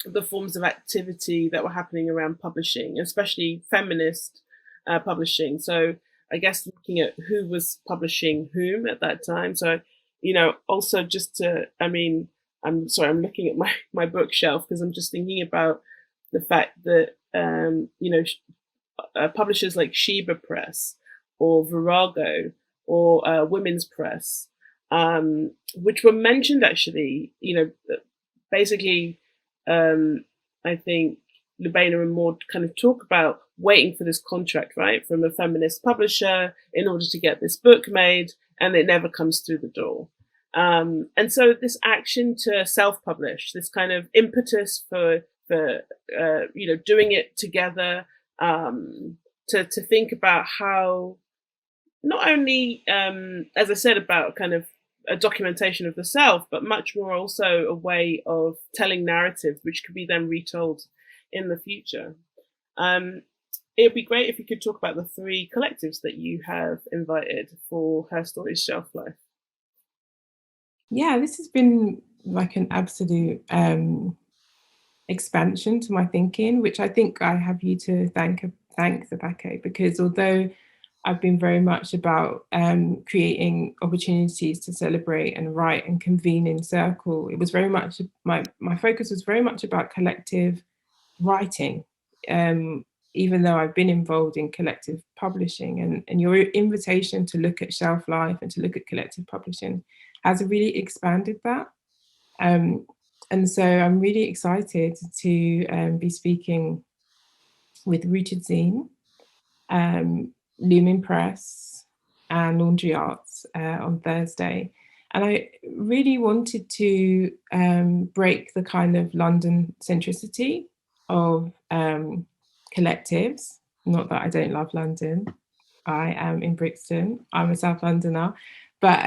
the forms of activity that were happening around publishing, especially feminist publishing. So I guess looking at who was publishing whom at that time. So, also just to, I'm sorry, I'm looking at my bookshelf because I'm just thinking about the fact that, publishers like Sheba Press or Virago or Women's Press, which were mentioned actually, basically, I think Lubaina and Maud kind of talk about waiting for this contract, right, from a feminist publisher in order to get this book made, and it never comes through the door. And so this action to self-publish, this kind of impetus for doing it together, to think about how not only, as I said, about kind of a documentation of the self, but much more also a way of telling narratives which could be then retold in the future. It would be great if you could talk about the three collectives that you have invited for Her Story's Shelf Life. Yeah, this has been like an absolute expansion to my thinking, which I think I have you to thank Sepake, because although I've been very much about creating opportunities to celebrate and write and convene in circle, it was very much, my focus was very much about collective writing, even though I've been involved in collective publishing, and your invitation to look at shelf life and to look at collective publishing has really expanded that. And so I'm really excited to be speaking with Rooted Zine, Lumen Press, and Laundry Arts on Thursday. And I really wanted to break the kind of London centricity of collectives. Not that I don't love London. I am in Brixton. I'm a South Londoner. But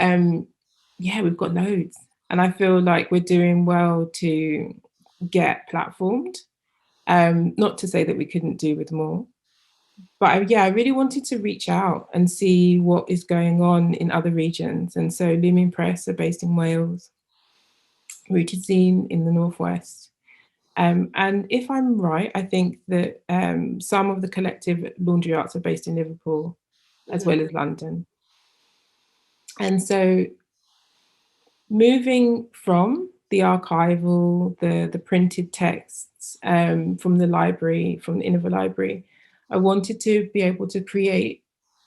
yeah, we've got loads. And I feel like we're doing well to get platformed. Not to say that we couldn't do with more. But yeah, I really wanted to reach out and see what is going on in other regions. And so Lumen Press are based in Wales, Rooted Zine in the Northwest. And if I'm right, I think that some of the collective Laundry Arts are based in Liverpool, as well as London. And so moving from the archival, the printed texts from the library, from the Iniva library, I wanted to be able to create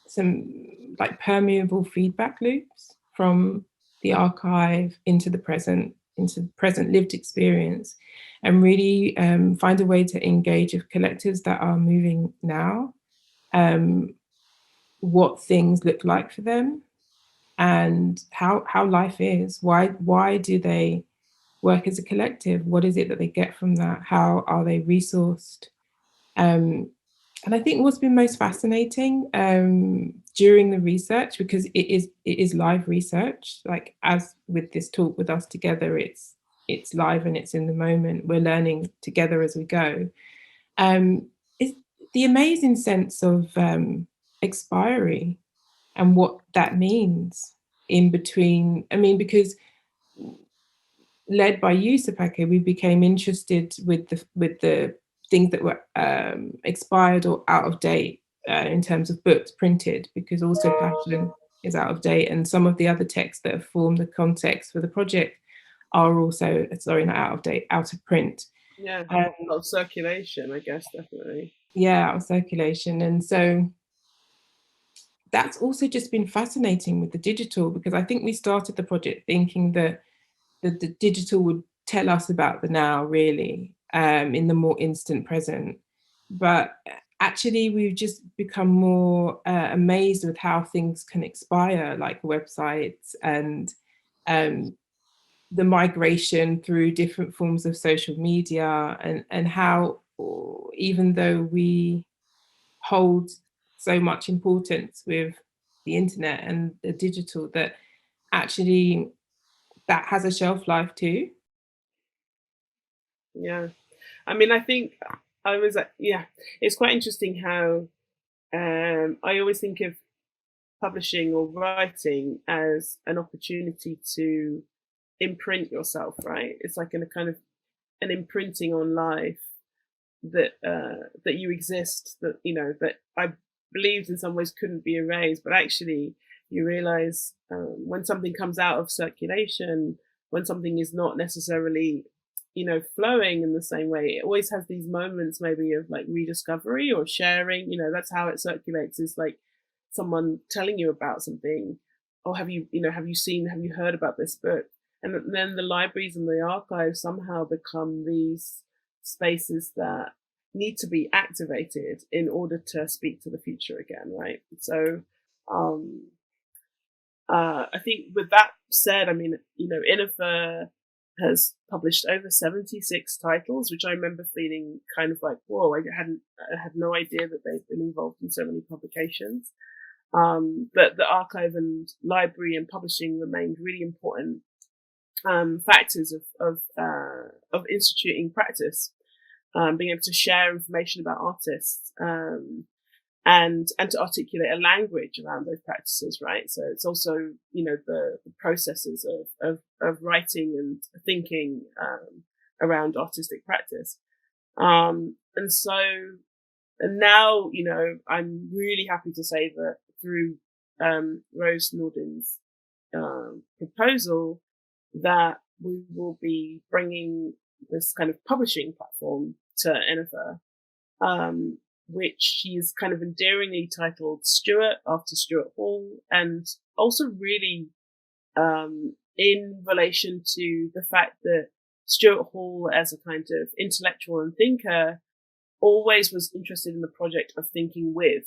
some like permeable feedback loops from the archive into the present lived experience, and really find a way to engage with collectives that are moving now, what things look like for them, and how life is. Why do they work as a collective? What is it that they get from that? How are they resourced? And I think what's been most fascinating during the research, because it is live research, like as with this talk with us together, it's live and it's in the moment. We're learning together as we go. Is the amazing sense of expiry and what that means in between. I mean, because led by you, Sepake, we became interested with the things that were expired or out of date in terms of books printed, because also Passion is out of date, and some of the other texts that have formed the context for the project are also, sorry, not out of date, out of print. Yeah, out of circulation, I guess, definitely. Yeah, out of circulation. And so that's also just been fascinating with the digital, because I think we started the project thinking that the digital would tell us about the now, really, in the more instant present. But actually, we've just become more amazed with how things can expire, like websites, and the migration through different forms of social media, and how, even though we hold so much importance with the internet and the digital, that actually that has a shelf life too. Yeah, I mean, I think I was yeah, it's quite interesting how I always think of publishing or writing as an opportunity to imprint yourself, right? It's like in a kind of an imprinting on life that that you exist, that that I believed in some ways couldn't be erased, but actually you realize when something comes out of circulation, when something is not necessarily flowing in the same way, it always has these moments maybe of like rediscovery or sharing. That's how it circulates, is like someone telling you about something, or have you heard about this book? And then the libraries and the archives somehow become these spaces that need to be activated in order to speak to the future again, right? So I think with that said, I mean, Iniva has published over 76 titles, which I remember feeling kind of like, whoa, I had no idea that they've been involved in so many publications. But the archive and library and publishing remained really important factors of instituting practice, being able to share information about artists, and to articulate a language around those practices, right? So it's also the processes of writing and thinking around artistic practice, and now I'm really happy to say that through Rose Nordin's proposal, that we will be bringing this kind of publishing platform to Iniva, which she's kind of endearingly titled Stuart, after Stuart Hall, and also really in relation to the fact that Stuart Hall, as a kind of intellectual and thinker, always was interested in the project of thinking with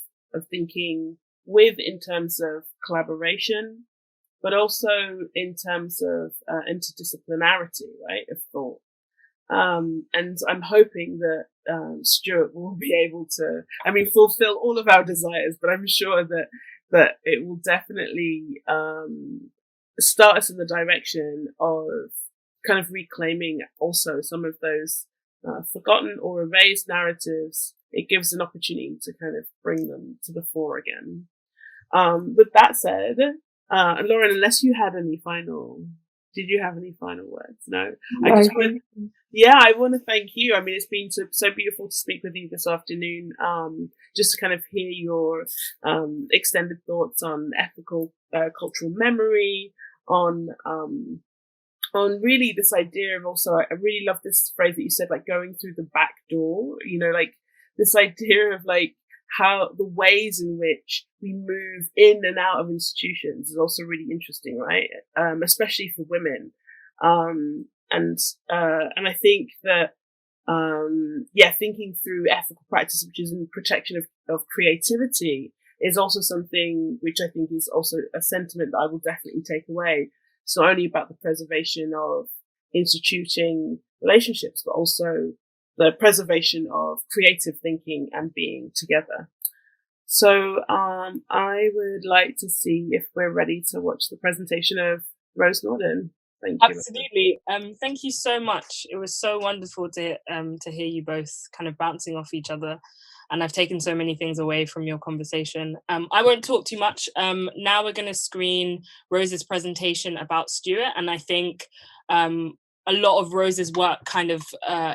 in terms of collaboration, but also in terms of interdisciplinarity, right, of thought. And I'm hoping that Stuart will be able to, fulfill all of our desires, but I'm sure that it will definitely start us in the direction of kind of reclaiming also some of those forgotten or erased narratives. It gives an opportunity to kind of bring them to the fore again. With that said, Lauren, unless you had did you have any final words? No. I want to thank you. I mean, it's been so beautiful to speak with you this afternoon, just to kind of hear your extended thoughts on ethical cultural memory, on really this idea of also, I really love this phrase that you said, like going through the back door, like this idea of like how the ways in which we move in and out of institutions is also really interesting, right? Especially for women. And I think that, thinking through ethical practice, which is in protection of creativity, is also something which I think is also a sentiment that I will definitely take away. It's not only about the preservation of instituting relationships, but also the preservation of creative thinking and being together. So I would like to see if we're ready to watch the presentation of Rose Nordin. Thank you. Absolutely. Thank you so much. It was so wonderful to hear you both kind of bouncing off each other. And I've taken so many things away from your conversation. I won't talk too much. Now we're going to screen Rose's presentation about Stuart. And I think a lot of Rose's work kind of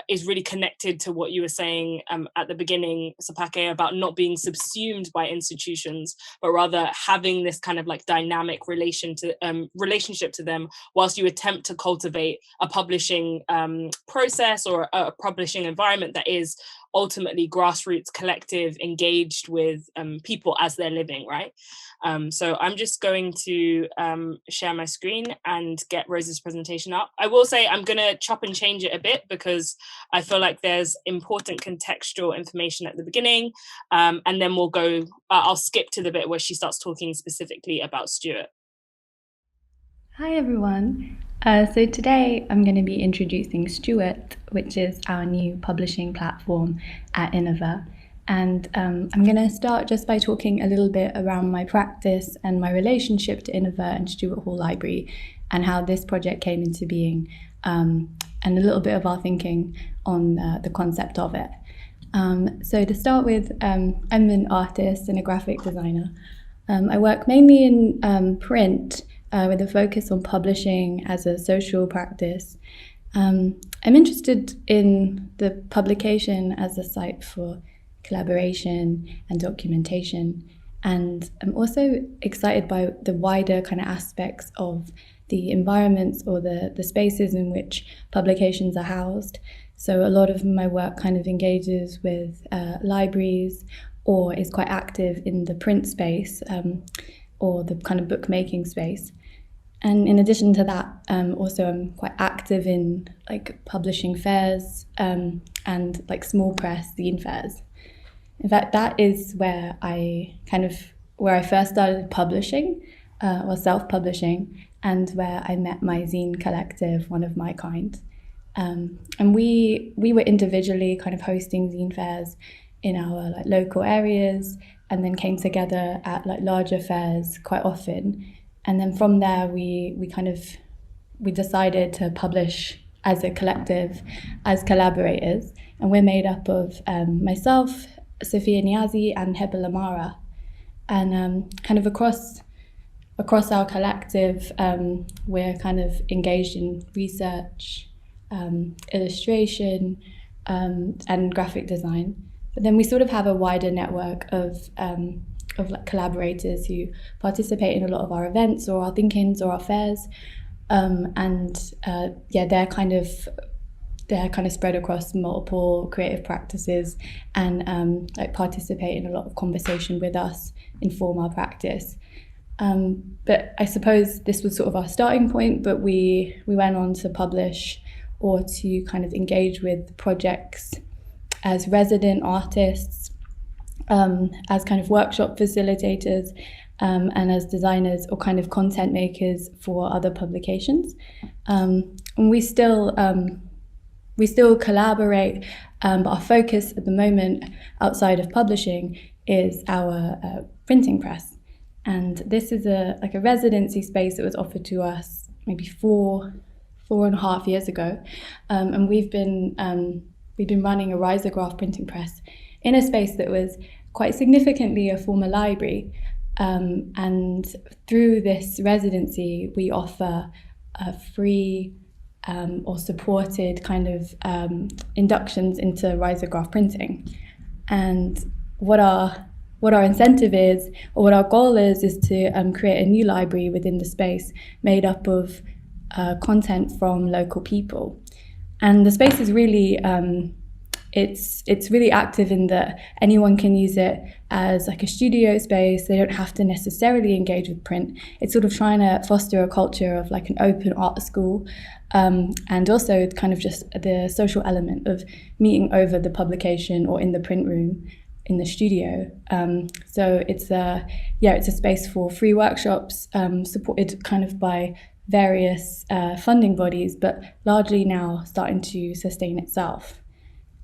is really connected to what you were saying at the beginning, Sepake, about not being subsumed by institutions, but rather having this kind of like dynamic relationship to them whilst you attempt to cultivate a publishing process or a publishing environment that is ultimately grassroots, collective, engaged with people as they're living, right? So I'm just going to share my screen and get Rose's presentation up. I will say I'm going to chop and change it a bit because I feel like there's important contextual information at the beginning, and then we'll go, I'll skip to the bit where she starts talking specifically about Stuart. Hi everyone. So today I'm going to be introducing Stuart, which is our new publishing platform at Iniva. And I'm going to start just by talking a little bit around my practice and my relationship to Iniva and Stuart Hall Library and how this project came into being, and a little bit of our thinking on the concept of it. So to start with, I'm an artist and a graphic designer. I work mainly in print, with a focus on publishing as a social practice. I'm interested in the publication as a site for collaboration and documentation, and I'm also excited by the wider kind of aspects of the environments or the spaces in which publications are housed. So a lot of my work kind of engages with libraries or is quite active in the print space, or the kind of bookmaking space. And in addition to that, also I'm quite active in like publishing fairs and like small press zine fairs. In fact, that is where I first started publishing, or self-publishing, and where I met my zine collective, One of My Kind. And we were individually kind of hosting zine fairs in our like local areas, and then came together at like larger fairs quite often. And then from there, we decided to publish as a collective, as collaborators. And we're made up of myself, Sophia and Heba Lamara. And kind of across our collective, we're kind of engaged in research, illustration, and graphic design. But then we sort of have a wider network of like collaborators who participate in a lot of our events or our think-ins or our fairs, they're kind of spread across multiple creative practices and like participate in a lot of conversation with us, inform our practice. But I suppose this was sort of our starting point, but we went on to publish or to kind of engage with projects as resident artists, as kind of workshop facilitators, and as designers or kind of content makers for other publications. And we still collaborate, but our focus at the moment outside of publishing is our printing press. And this is a residency space that was offered to us maybe 4.5 years ago. And we've been running a risograph printing press in a space that was quite significantly a former library. And through this residency, we offer a free or supported kind of inductions into risograph printing. And what our incentive is, or what our goal is to create a new library within the space made up of content from local people. And the space is really, it's really active in that anyone can use it as like a studio space. They don't have to necessarily engage with print. It's sort of trying to foster a culture of like an open art school, and also kind of just the social element of meeting over the publication or in the print room in the studio. So it's a space for free workshops, supported kind of by various funding bodies, but largely now starting to sustain itself.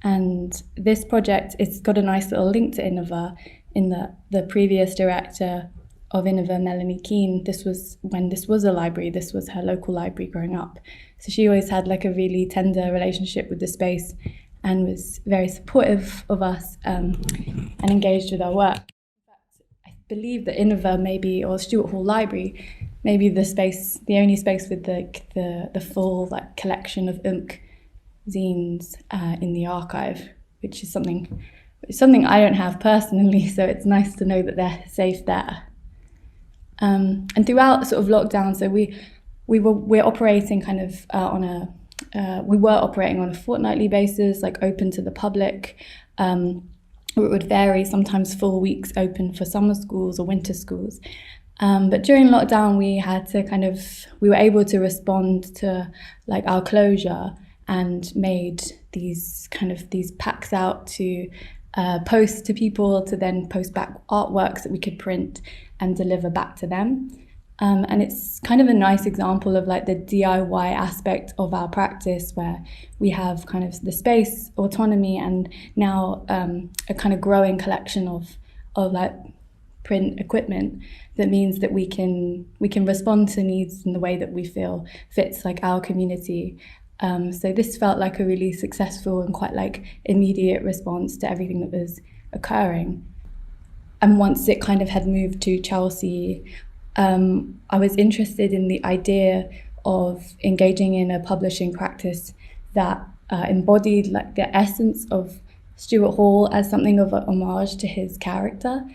And this project, it's got a nice little link to Iniva in that the previous director of Iniva, Melanie Keane, this was when this was a library, this was her local library growing up. So she always had like a really tender relationship with the space and was very supportive of us and engaged with our work. In fact, I believe that Iniva maybe, or Stuart Hall Library, maybe the only space with the full like collection of OOMK zines in the archive, which is something I don't have personally, so it's nice to know that they're safe there. And throughout sort of lockdown, so we're operating kind of we were operating on a fortnightly basis, like open to the public. It would vary, sometimes full weeks open for summer schools or winter schools. But during lockdown, we were able to respond to like our closure and made these packs out to post to people, to then post back artworks that we could print and deliver back to them. And it's kind of a nice example of like the DIY aspect of our practice, where we have kind of the space, autonomy, and now a kind of growing collection of like print equipment that means that we can respond to needs in the way that we feel fits like our community. So this felt like a really successful and quite like immediate response to everything that was occurring. And once it kind of had moved to Chelsea, I was interested in the idea of engaging in a publishing practice that embodied like the essence of Stuart Hall as something of an homage to his character,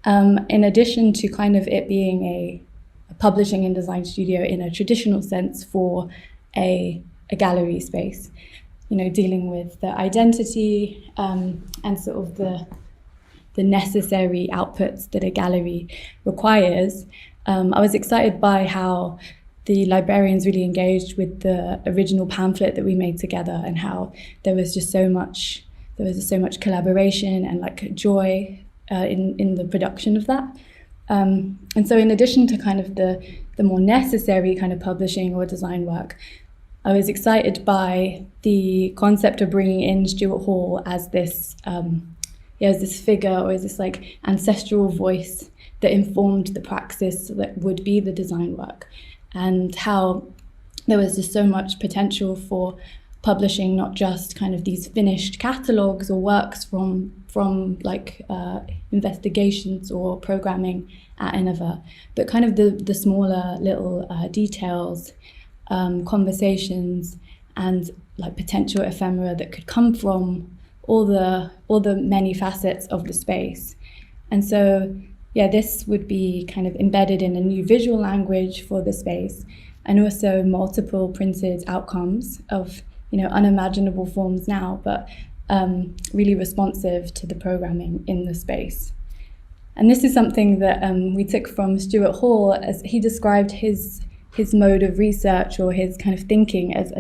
in addition to kind of it being a publishing and design studio in a traditional sense for a gallery space, dealing with the identity and sort of the necessary outputs that a gallery requires. I was excited by how the librarians really engaged with the original pamphlet that we made together, and how there was just so much collaboration and like joy in the production of that. And so in addition to kind of the more necessary kind of publishing or design work, I was excited by the concept of bringing in Stuart Hall as this figure, or as this like ancestral voice that informed the praxis that would be the design work, and how there was just so much potential for publishing not just kind of these finished catalogues or works from like investigations or programming at Iniva, but kind of the smaller little details, conversations, and like potential ephemera that could come from all the many facets of the space. And so this would be kind of embedded in a new visual language for the space, and also multiple printed outcomes of unimaginable forms now, but really responsive to the programming in the space. And this is something that we took from Stuart Hall, as he described his mode of research or his kind of thinking as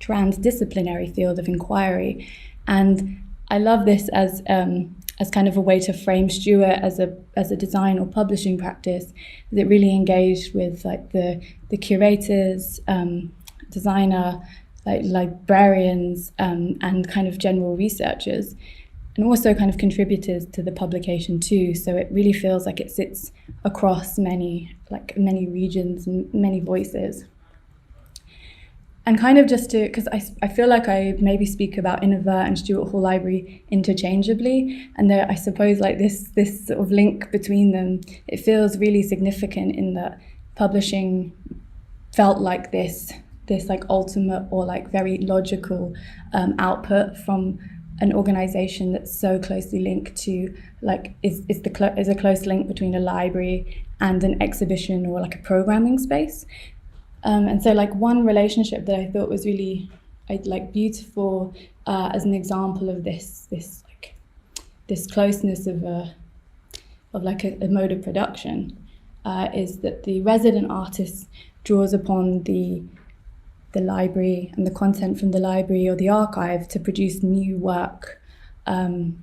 transdisciplinary field of inquiry. And I love this as kind of a way to frame Stuart as a design or publishing practice that really engaged with like the curators, designer, like librarians, and kind of general researchers, and also kind of contributors to the publication too. So it really feels like it sits across many regions and many voices. And kind of just to, because I feel like I maybe speak about Iniva and Stuart Hall Library interchangeably, and I suppose like this sort of link between them, it feels really significant in that publishing felt like this like ultimate or like very logical output from an organization that's so closely linked to like is a close link between a library and an exhibition or like a programming space. And so like one relationship that I thought was really beautiful as an example of this closeness of a mode of production is that the resident artist draws upon the library and the content from the library or the archive to produce new work and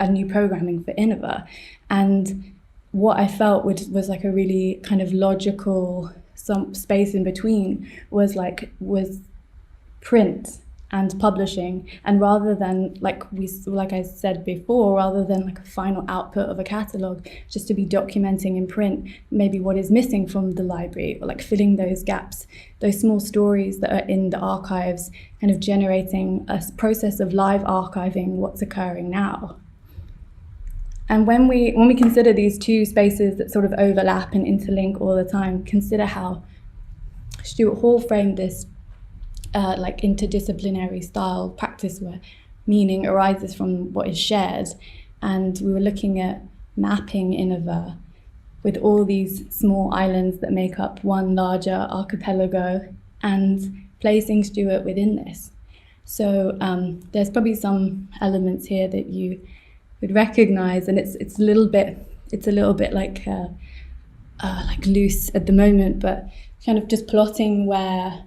new programming for Iniva. And what I felt was like a really kind of logical some space in between was print and publishing, and rather than like I said before, rather than like a final output of a catalogue, just to be documenting in print maybe what is missing from the library, or like filling those gaps, those small stories that are in the archives, kind of generating a process of live archiving what's occurring now. And when we consider these two spaces that sort of overlap and interlink all the time, consider how Stuart Hall framed this like interdisciplinary style practice where meaning arises from what is shared. And we were looking at mapping Iniva with all these small islands that make up one larger archipelago and placing Stuart within this. So there's probably some elements here that you would recognize, and it's a little bit like loose at the moment, but kind of just plotting where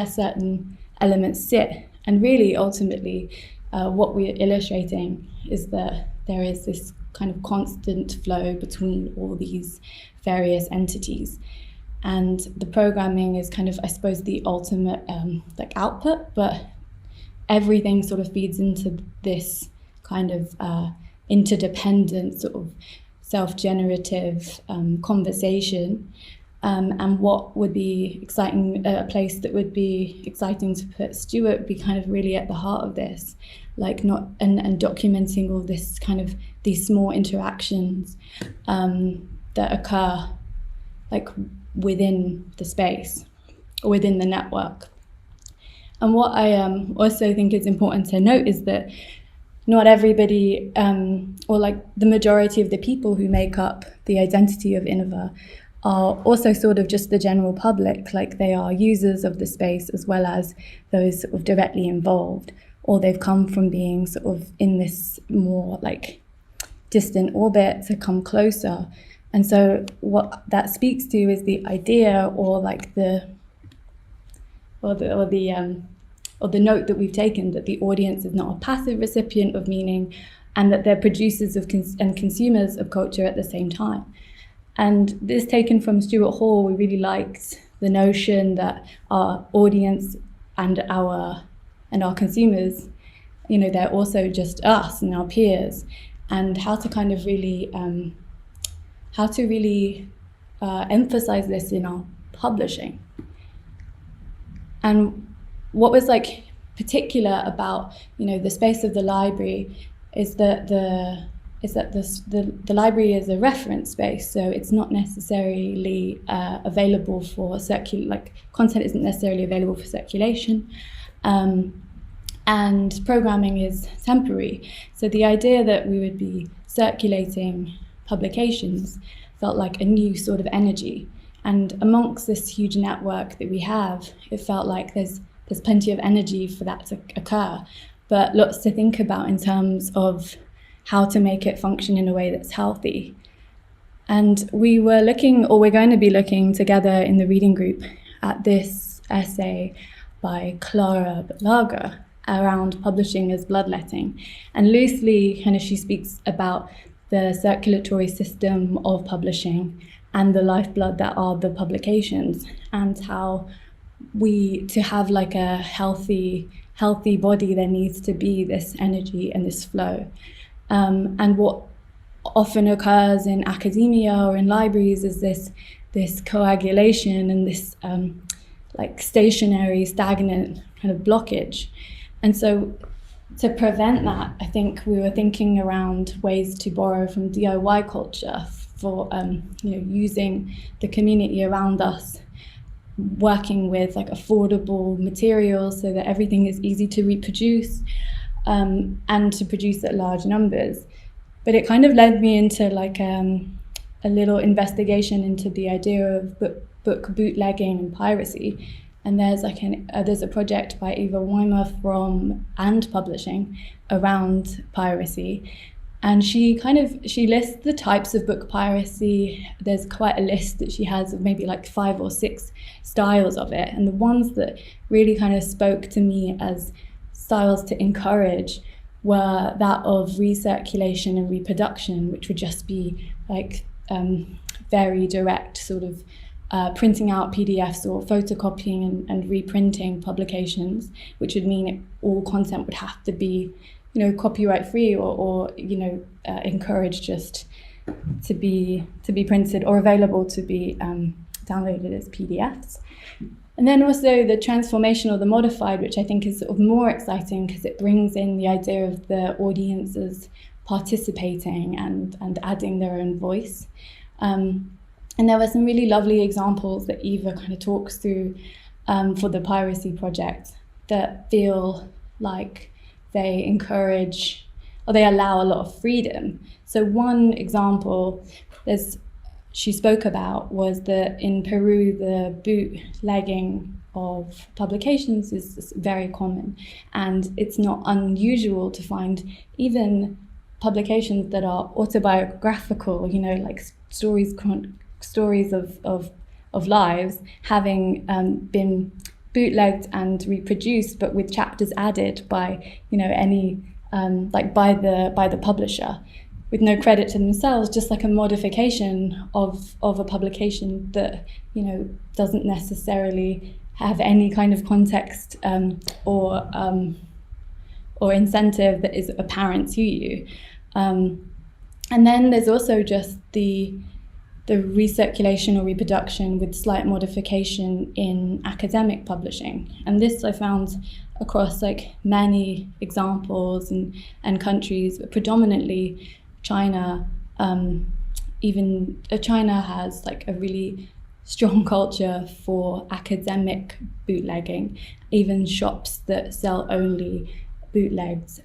certain elements sit. And really ultimately what we're illustrating is that there is this kind of constant flow between all these various entities, and the programming is kind of, I suppose, the ultimate like output, but everything sort of feeds into this kind of interdependent sort of self-generative conversation, and what would be exciting, a place that would be exciting to put Stuart would be kind of really at the heart of this, like not and documenting all this kind of these small interactions that occur like within the space or within the network. And what I also think is important to note is that not everybody, or like the majority of the people who make up the identity of Iniva are also sort of just the general public, like they are users of the space as well as those sort of directly involved, or they've come from being sort of in this more like distant orbit to come closer. And so what that speaks to is the idea or like the note that we've taken that the audience is not a passive recipient of meaning, and that they're producers of and consumers of culture at the same time. And this taken from Stuart Hall, we really liked the notion that our audience and our consumers, you know, they're also just us and our peers, and how to kind of really emphasize this in our publishing. And what was like particular about, you know, the space of the library is that the library is a reference space, so it's not necessarily available for content isn't necessarily available for circulation, and programming is temporary. So the idea that we would be circulating publications felt like a new sort of energy. And amongst this huge network that we have, it felt like there's plenty of energy for that to occur, but lots to think about in terms of how to make it function in a way that's healthy. And we're going to be looking together in the reading group at this essay by Clara Lager around publishing as bloodletting. And loosely, kind of, she speaks about the circulatory system of publishing and the lifeblood that are the publications, and how to have like a healthy body, there needs to be this energy and this flow. And what often occurs in academia or in libraries is this coagulation and this like stationary, stagnant kind of blockage. And so to prevent that, I think we were thinking around ways to borrow from DIY culture for using the community around us, working with like affordable materials so that everything is easy to reproduce and to produce at large numbers. But it kind of led me into like a little investigation into the idea of book bootlegging and piracy. And there's a project by Eva Weimer from And Publishing around piracy. And she lists the types of book piracy. There's quite a list that she has of maybe like 5 or 6 styles of it. And the ones that really kind of spoke to me as styles to encourage were that of recirculation and reproduction, which would just be like very direct sort of printing out PDFs or photocopying and reprinting publications, which would mean all content would have to be copyright free or encouraged just to be printed or available to be downloaded as PDFs. And then also the transformation or the modified, which I think is sort of more exciting because it brings in the idea of the audiences participating and adding their own voice. And there were some really lovely examples that Eva kind of talks through for the Piracy Project that feel like they encourage or they allow a lot of freedom. So one example she spoke about was that in Peru, the bootlegging of publications is very common, and it's not unusual to find even publications that are autobiographical, like stories of lives having been bootlegged and reproduced, but with chapters added by by the publisher, with no credit to themselves, just like a modification of a publication that doesn't necessarily have any kind of context or incentive that is apparent to you. And then there's also just the recirculation or reproduction with slight modification in academic publishing. And this I found across like many examples and countries, but predominantly China. China has like a really strong culture for academic bootlegging, even shops that sell only bootlegged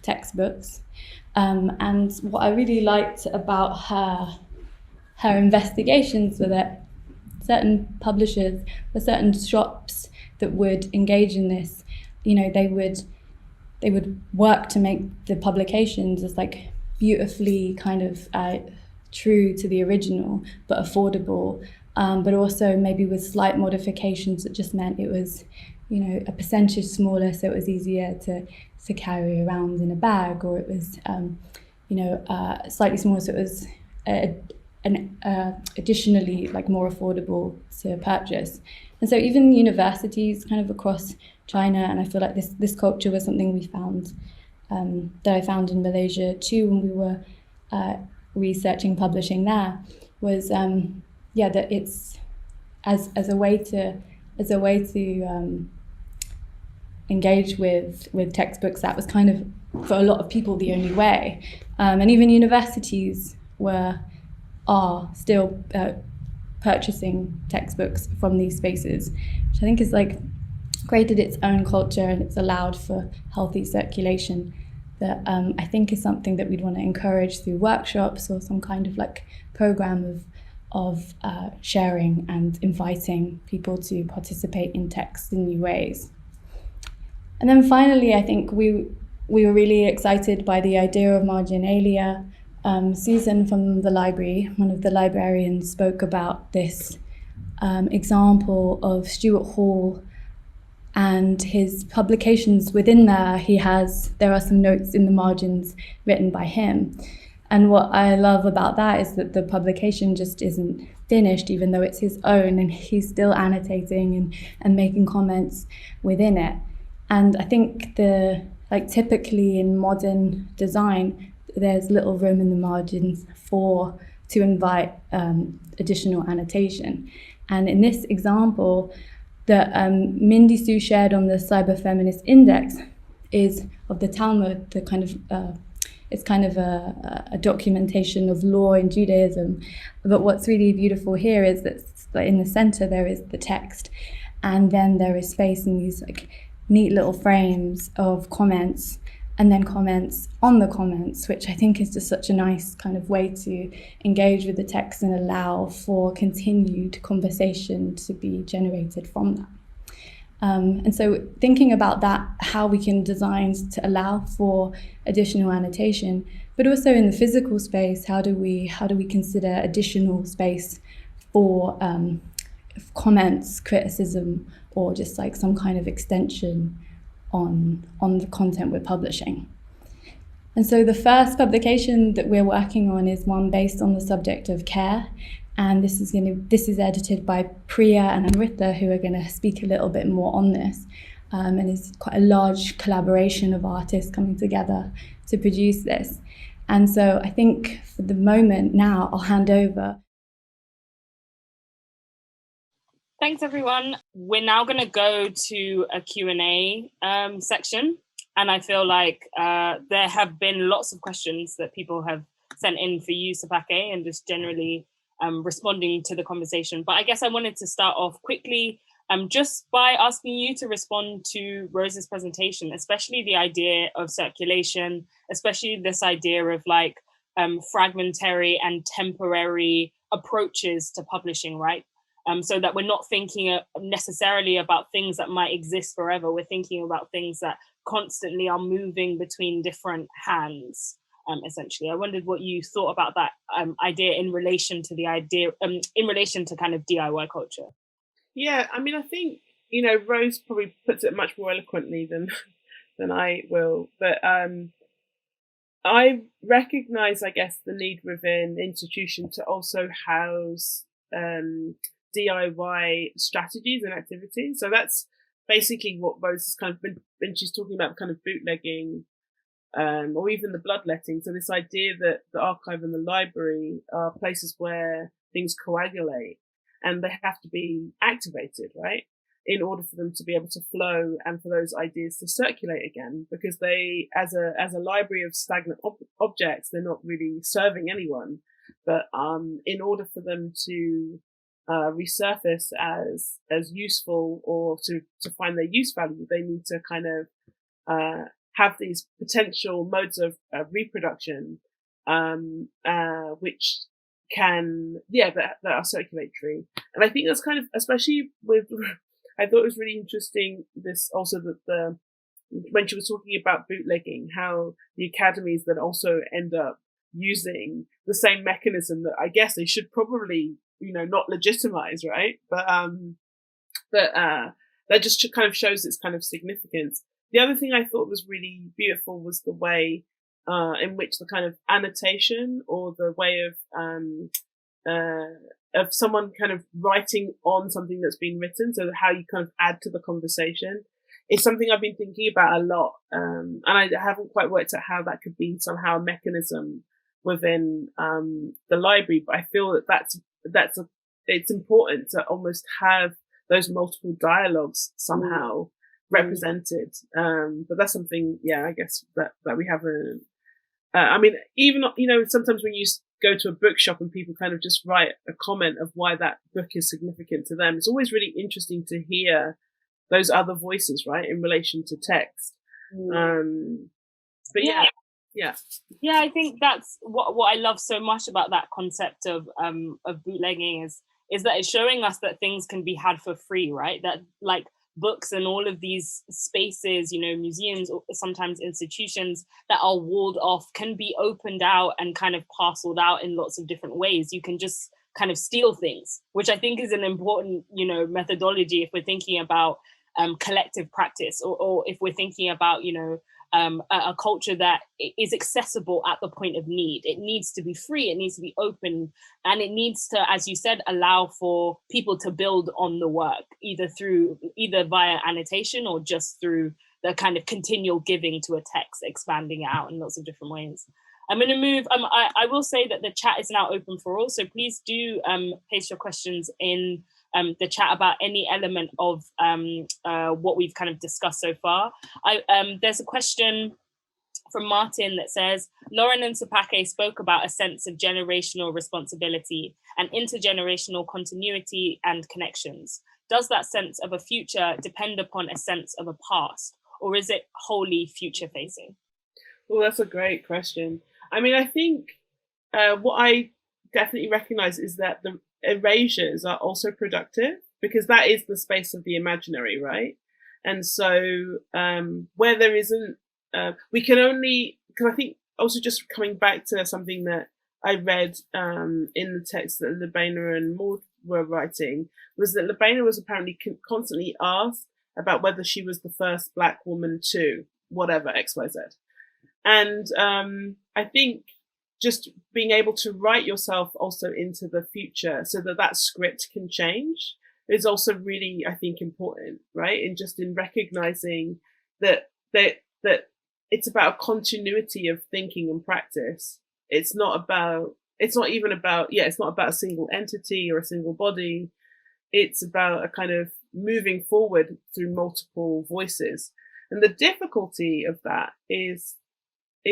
textbooks. And what I really liked about her investigations were that certain publishers or certain shops that would engage in this, they would work to make the publications as like beautifully kind of true to the original, but affordable, but also maybe with slight modifications that just meant it was, a percentage smaller, so it was easier to carry around in a bag, or it was, slightly smaller, so it was additionally like more affordable to purchase. And so even universities kind of across China, and I feel like this culture was something we found that I found in Malaysia too when we were researching publishing there, was that it's as a way to engage with textbooks. That was kind of for a lot of people the only way, and even universities are still purchasing textbooks from these spaces, which I think is like created its own culture, and it's allowed for healthy circulation that I think is something that we'd want to encourage through workshops or some kind of like program of sharing and inviting people to participate in text in new ways. And then finally, I think we were really excited by the idea of marginalia. Susan from the library, one of the librarians, spoke about this example of Stuart Hall And his publications within there are some notes in the margins written by him. And what I love about that is that the publication just isn't finished, even though it's his own, and he's still annotating and making comments within it. And I think typically in modern design, there's little room in the margins to invite additional annotation. And in this example that Mindy Sue shared on the Cyber Feminist Index is of the Talmud, it's kind of a documentation of law in Judaism. But what's really beautiful here is that in the center there is the text, and then there is space in these neat little frames of comments, and then comments on the comments, which I think is just such a nice kind of way to engage with the text and allow for continued conversation to be generated from that. And so thinking about that, how we can design to allow for additional annotation, but also in the physical space, how do we consider additional space for comments, criticism, or just some kind of extension on the content we're publishing. And so the first publication that we're working on is one based on the subject of care. And this is edited by Priya and Amrita, who are going to speak a little bit more on this. And it's quite a large collaboration of artists coming together to produce this. And so I think for the moment now, I'll hand over. Thanks, everyone. We're now going to go to a Q&A section. And I feel like there have been lots of questions that people have sent in for you, Sepake, and just generally responding to the conversation. But I guess I wanted to start off quickly just by asking you to respond to Rose's presentation, especially the idea of circulation, especially this idea of fragmentary and temporary approaches to publishing, right? So that we're not thinking necessarily about things that might exist forever. We're thinking about things that constantly are moving between different hands, essentially. I wondered what you thought about that idea in relation to kind of DIY culture. Yeah, I mean, I think, Rose probably puts it much more eloquently than I will. But I recognise, I guess, the need within institution to also house DIY strategies and activities. So that's basically what Rose has kind of been, when she's talking about kind of bootlegging, or even the bloodletting. So this idea that the archive and the library are places where things coagulate and they have to be activated, right? In order for them to be able to flow and for those ideas to circulate again, because they, as a library of stagnant objects, they're not really serving anyone. But in order for them to resurface as useful or to find their use value, they need to kind of have these potential modes of reproduction, which can, that are circulatory. And I think that's kind of, especially with, I thought it was really interesting, this also that when she was talking about bootlegging, how the academies that also end up using the same mechanism that I guess they should probably, not legitimize, right? But that just kind of shows its kind of significance. The other thing I thought was really beautiful was the way in which the kind of annotation or the way of someone kind of writing on something that's been written, so how you kind of add to the conversation, is something I've been thinking about a lot. And I haven't quite worked out how that could be somehow a mechanism within the library, but I feel that it's important to almost have those multiple dialogues somehow represented. But that's something, I guess that we haven't. I mean, even, sometimes when you go to a bookshop and people kind of just write a comment of why that book is significant to them, it's always really interesting to hear those other voices, right, in relation to text. But yeah, I think that's what I love so much about that concept of bootlegging is that it's showing us that things can be had for free, right? That books and all of these spaces, museums or sometimes institutions that are walled off can be opened out and kind of parceled out in lots of different ways. You can just kind of steal things, which I think is an important, methodology if we're thinking about collective practice, or if we're thinking about, a culture that is accessible at the point of need. It needs to be free, it needs to be open, and it needs to, as you said, allow for people to build on the work, either via annotation or just through the kind of continual giving to a text, expanding it out in lots of different ways. I'm going to move. I will say that the chat is now open for all, so please do paste your questions in the chat about any element of what we've kind of discussed so far. There's a question from Martin that says, Lauren and Sepake spoke about a sense of generational responsibility and intergenerational continuity and connections. Does that sense of a future depend upon a sense of a past, or is it wholly future facing? Well, that's a great question. I mean, I think what I definitely recognize is that the erasures are also productive, because that is the space of the imaginary, right? And so where there isn't, we can only, because I think also just coming back to something that I read in the text that Lubena and Maud were writing, was that Lubena was apparently constantly asked about whether she was the first Black woman to whatever, XYZ. And I think just being able to write yourself also into the future so that that script can change is also really, I think, important, right? And just in recognizing that it's about a continuity of thinking and practice. It's not even about a single entity or a single body. It's about a kind of moving forward through multiple voices. And the difficulty of that is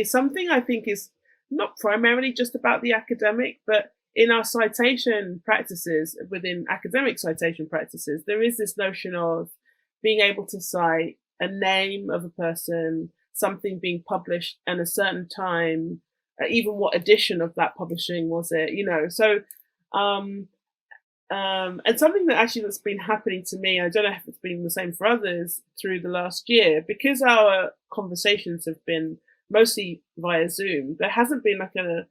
something I think is not primarily just about the academic, but in our citation practices, within academic citation practices, there is this notion of being able to cite a name of a person, something being published at a certain time, even what edition of that publishing was it, So, and something that actually that's been happening to me, I don't know if it's been the same for others through the last year, because our conversations have been mostly via Zoom, there hasn't been like an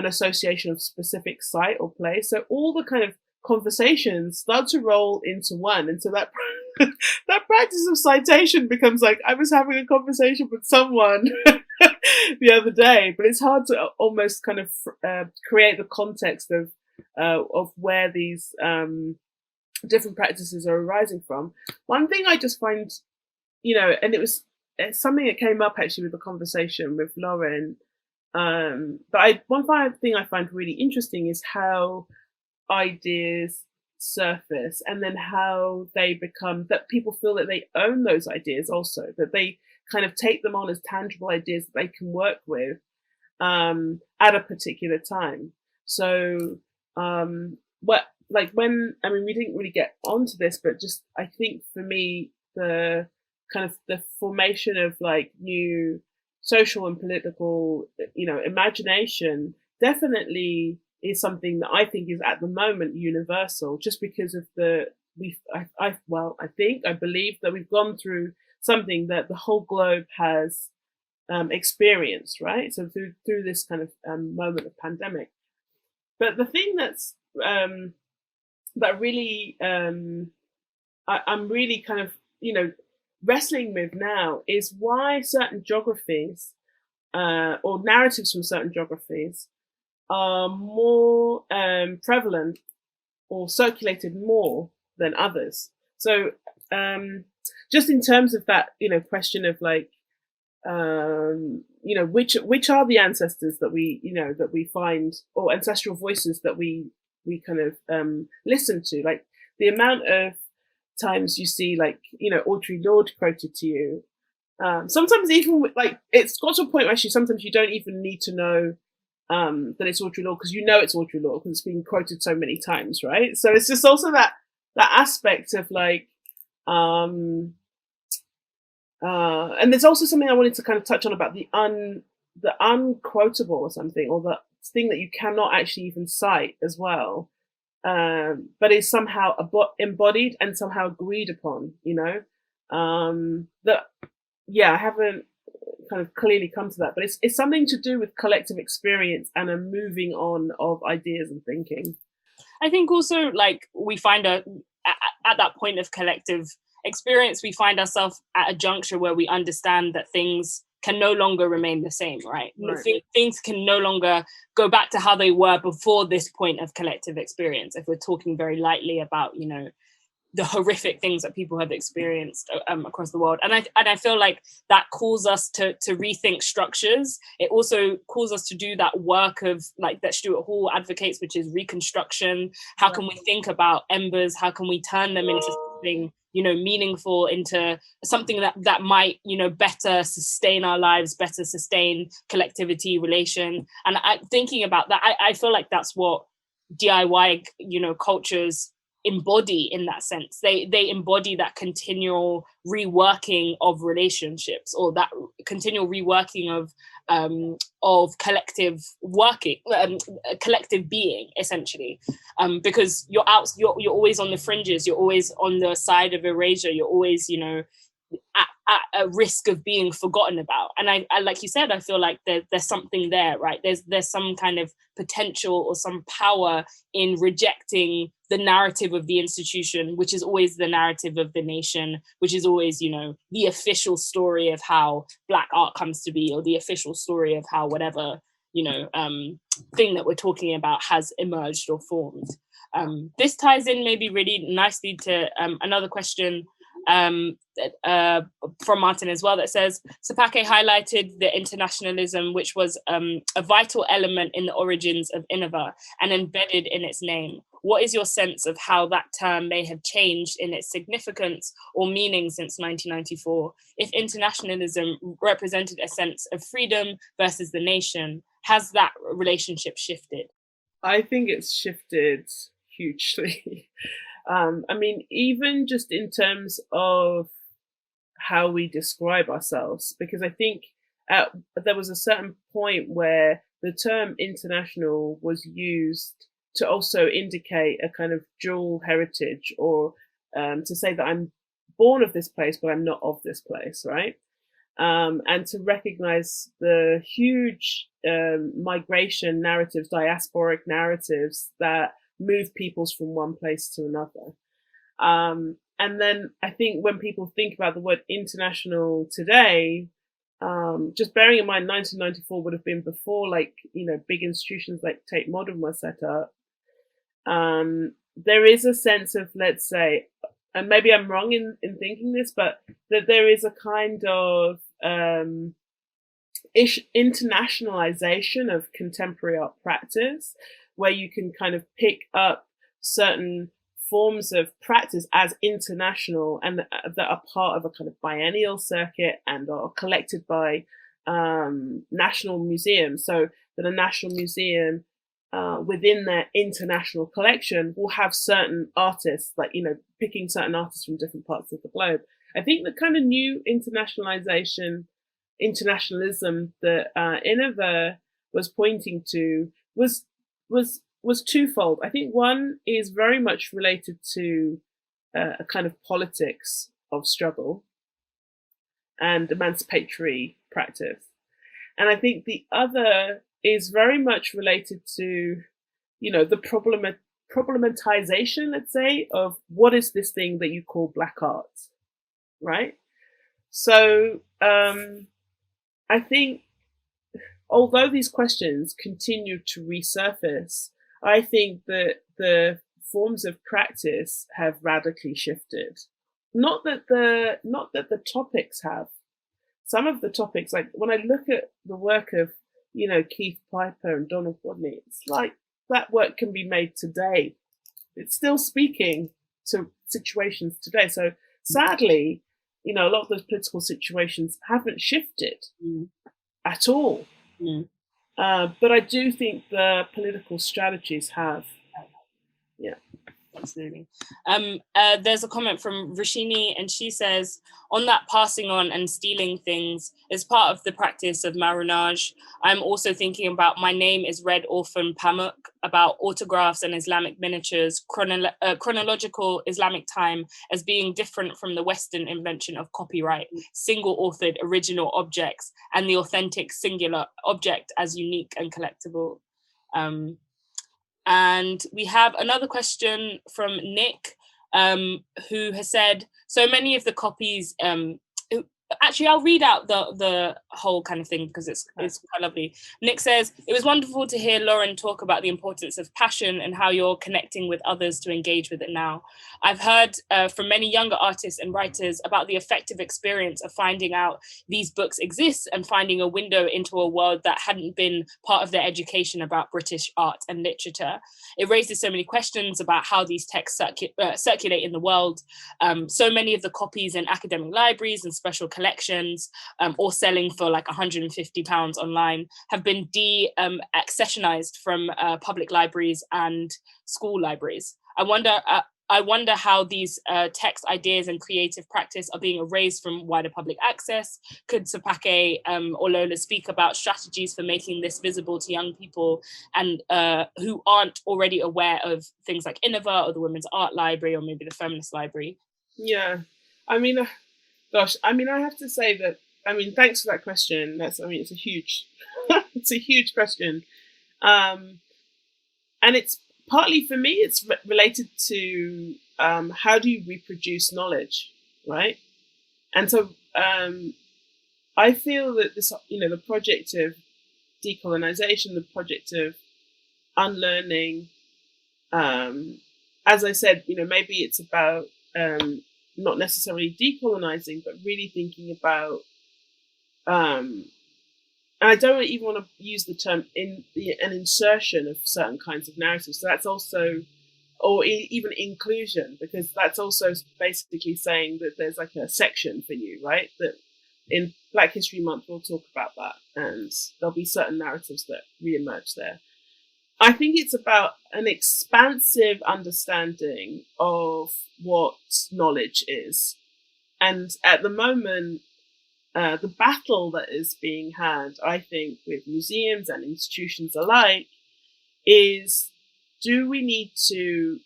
association of specific site or place. So all the kind of conversations start to roll into one. And so that that practice of citation becomes like, I was having a conversation with someone the other day, but it's hard to almost kind of create the context of where these different practices are arising from. One thing I just find, and it's something that came up actually with the conversation with Lauren. But one thing I find really interesting is how ideas surface and then how they become, that people feel that they own those ideas also, that they kind of take them on as tangible ideas that they can work with at a particular time. So we didn't really get onto this, but just I think for me, the kind of the formation of like new social and political, imagination definitely is something that I think is at the moment universal, just because of I believe that we've gone through something that the whole globe has experienced, right? So through this kind of moment of pandemic. But the thing that's that really I'm really kind of wrestling with now is why certain geographies or narratives from certain geographies are more prevalent or circulated more than others. So just in terms of that, question of like, which are the ancestors that we find, or ancestral voices that we kind of listen to, like the amount of times you see like Audre Lorde quoted to you, sometimes even like it's got to a point where actually sometimes you don't even need to know that it's Audre Lorde, because it's Audre Lorde because it's been quoted so many times, right? So it's just also that aspect of like and there's also something I wanted to kind of touch on about the unquotable or something, or the thing that you cannot actually even cite as well, but is somehow embodied and somehow agreed upon, I haven't kind of clearly come to that, but it's something to do with collective experience and a moving on of ideas and thinking. I think also like we find at that point of collective experience, we find ourselves at a juncture where we understand that things can no longer remain the same, right? Things can no longer go back to how they were before this point of collective experience, if we're talking very lightly about, you know, the horrific things that people have experienced across the world. And I feel like that calls us to rethink structures. It also calls us to do that work of, like, that Stuart Hall advocates, which is reconstruction. How can we think about embers? How can we turn them into something, you know, meaningful, into something that might, you know, better sustain our lives, better sustain collectivity, relation. And thinking about that, I feel like that's what DIY, you know, cultures embody in that sense. They embody that continual reworking of relationships, or that continual reworking of collective working, collective being, essentially, because you're always on the fringes, you're always on the side of erasure, you're always, you know, at a risk of being forgotten about. And I like you said, I feel like there's something there, right? There's some kind of potential or some power in rejecting the narrative of the institution, which is always the narrative of the nation, which is always, you know, the official story of how Black art comes to be, or the official story of how whatever, you know, thing that we're talking about has emerged or formed. This ties in maybe really nicely to another question from Martin as well, that says, Sepake highlighted the internationalism, which was a vital element in the origins of Iniva and embedded in its name. What is your sense of how that term may have changed in its significance or meaning since 1994? If internationalism represented a sense of freedom versus the nation, has that relationship shifted? I think it's shifted hugely. I mean, even just in terms of how we describe ourselves, because I think there was a certain point where the term international was used to also indicate a kind of dual heritage, or to say that I'm born of this place, but I'm not of this place, right? And to recognize the huge migration narratives, diasporic narratives that move peoples from one place to another. And then I think when people think about the word international today, just bearing in mind 1994 would have been before, like, you know, big institutions like Tate Modern were set up. There is a sense of, let's say, and maybe I'm wrong in thinking this, but that there is a kind of internationalization of contemporary art practice, where you can kind of pick up certain forms of practice as international, and that are part of a kind of biennial circuit and are collected by national museums. So that a national museum within their international collection will have certain artists, like, you know, picking certain artists from different parts of the globe. I think the kind of new internationalism that Iniva was pointing to was twofold. I think one is very much related to a kind of politics of struggle and emancipatory practice. And I think the other is very much related to, you know, the problematization, let's say, of what is this thing that you call Black art, right? So I think, although these questions continue to resurface, I think that the forms of practice have radically shifted. Not that the topics have. Some of the topics, like when I look at the work of, you know, Keith Piper and Donald Rodney, it's like that work can be made today. It's still speaking to situations today. So sadly, you know, a lot of those political situations haven't shifted at all. But I do think the political strategies have. Yeah. Absolutely. There's a comment from Rashini, and she says, on that passing on and stealing things is part of the practice of marronage. I'm also thinking about My Name is Red Orphan Pamuk, about autographs and Islamic miniatures, chronological Islamic time as being different from the Western invention of copyright, single-authored original objects, and the authentic singular object as unique and collectible. And we have another question from Nick. who has said, so many of the copies, actually, I'll read out the whole kind of thing because it's quite lovely. Nick says, it was wonderful to hear Lauren talk about the importance of passion and how you're connecting with others to engage with it now. I've heard from many younger artists and writers about the effective experience of finding out these books exist and finding a window into a world that hadn't been part of their education about British art and literature. It raises so many questions about how these texts circulate in the world. So many of the copies in academic libraries and special collections, or selling for like £150 online, have been de-accessionized from public libraries and school libraries. I wonder how these text ideas and creative practice are being erased from wider public access. Could Sepake or Lola speak about strategies for making this visible to young people and who aren't already aware of things like Iniva or the Women's Art Library or maybe the Feminist Library? Yeah, I mean, gosh, I mean, I have to say that, I mean, thanks for that question. It's a huge, it's a huge question. And it's partly for me, it's related to how do you reproduce knowledge, right? And so I feel that this, the project of decolonization, the project of unlearning, as I said, maybe it's about not necessarily decolonizing, but really thinking about, and I don't even want to use the term an insertion of certain kinds of narratives. So that's also, or even inclusion, because that's also basically saying that there's like a section for you, right? That in Black History Month, we'll talk about that, and there'll be certain narratives that reemerge there. I think it's about an expansive understanding of what knowledge is. And at the moment, the battle that is being had, I think, with museums and institutions alike, is, do we need to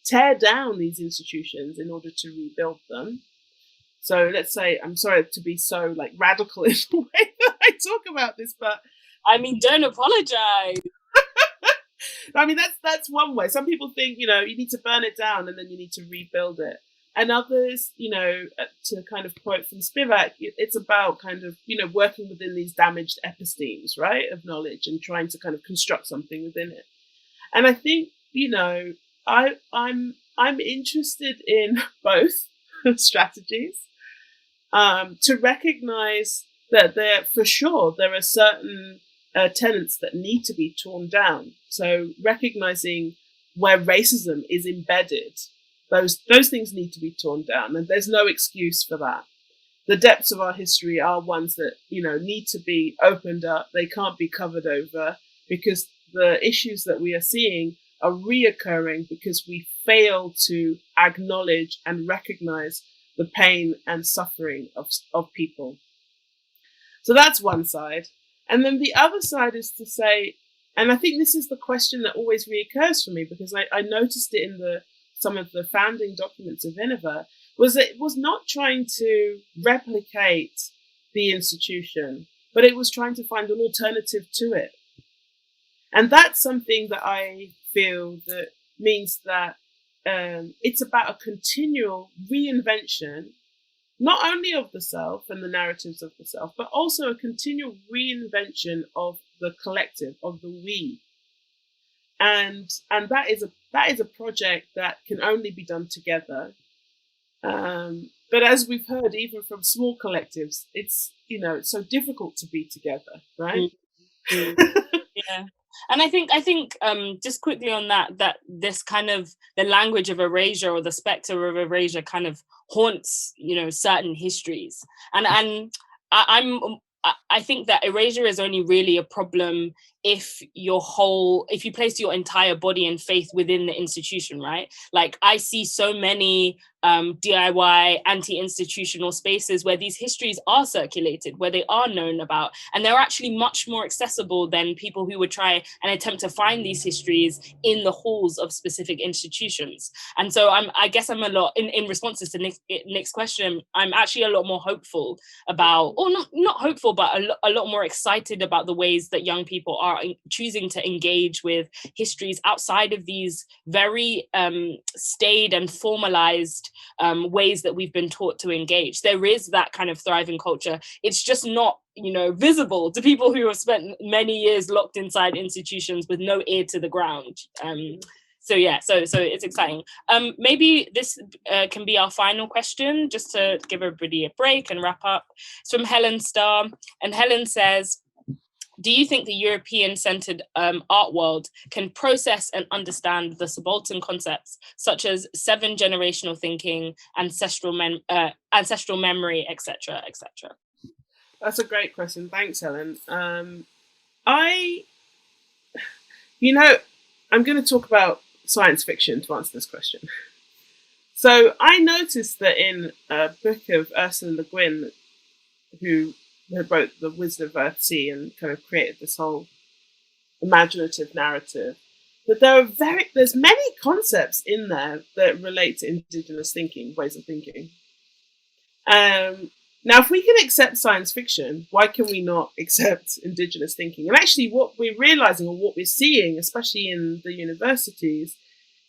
tear down these institutions in order to rebuild them? So let's say, I'm sorry to be so like radical in the way that I talk about this, but I mean, don't apologize. I mean, that's one way. Some people think, you need to burn it down and then you need to rebuild it. And others, to kind of quote from Spivak, it's about kind of, working within these damaged epistemes, right, of knowledge and trying to kind of construct something within it. And I think, I'm interested in both strategies, to recognize that there are certain tenets that need to be torn down. So recognizing where racism is embedded, those things need to be torn down, and there's no excuse for that. The depths of our history are ones that, need to be opened up. They can't be covered over, because the issues that we are seeing are reoccurring because we fail to acknowledge and recognize the pain and suffering of people. So that's one side. And then the other side is to say, and I think this is the question that always reoccurs for me, because I noticed it in some of the founding documents of Iniva, was that it was not trying to replicate the institution, but it was trying to find an alternative to it. And that's something that I feel that means that it's about a continual reinvention, not only of the self and the narratives of the self, but also a continual reinvention of the collective, of the we. And that is a project that can only be done together. But as we've heard, even from small collectives, it's it's so difficult to be together, right? Yeah. And I think just quickly on that this kind of the language of erasure or the specter of erasure kind of haunts certain histories, and I think that erasure is only really a problem if you place your entire body and faith within the institution, right? Like I see so many DIY, anti-institutional spaces where these histories are circulated, where they are known about, and they're actually much more accessible than people who would try and attempt to find these histories in the halls of specific institutions. And so I guess I'm a lot, in responses to Nick's question, I'm actually a lot more hopeful about, or not hopeful, but a lot more excited about the ways that young people are choosing to engage with histories outside of these very staid and formalized ways that we've been taught to engage. There is that kind of thriving culture. It's just not, visible to people who have spent many years locked inside institutions with no ear to the ground. So it's exciting. Maybe this can be our final question, just to give everybody a break and wrap up. It's from Helen Starr, and Helen says, do you think the European-centered art world can process and understand the subaltern concepts such as 7-generational thinking, ancestral memory, etc., etc.? That's a great question. Thanks, Helen. I'm going to talk about science fiction to answer this question. So I noticed that in a book of Ursula Le Guin, who wrote The Wisdom of Earthsea and kind of created this whole imaginative narrative, that there's many concepts in there that relate to indigenous thinking, ways of thinking. Now, if we can accept science fiction, why can we not accept indigenous thinking? And actually what we're realizing, or what we're seeing, especially in the universities,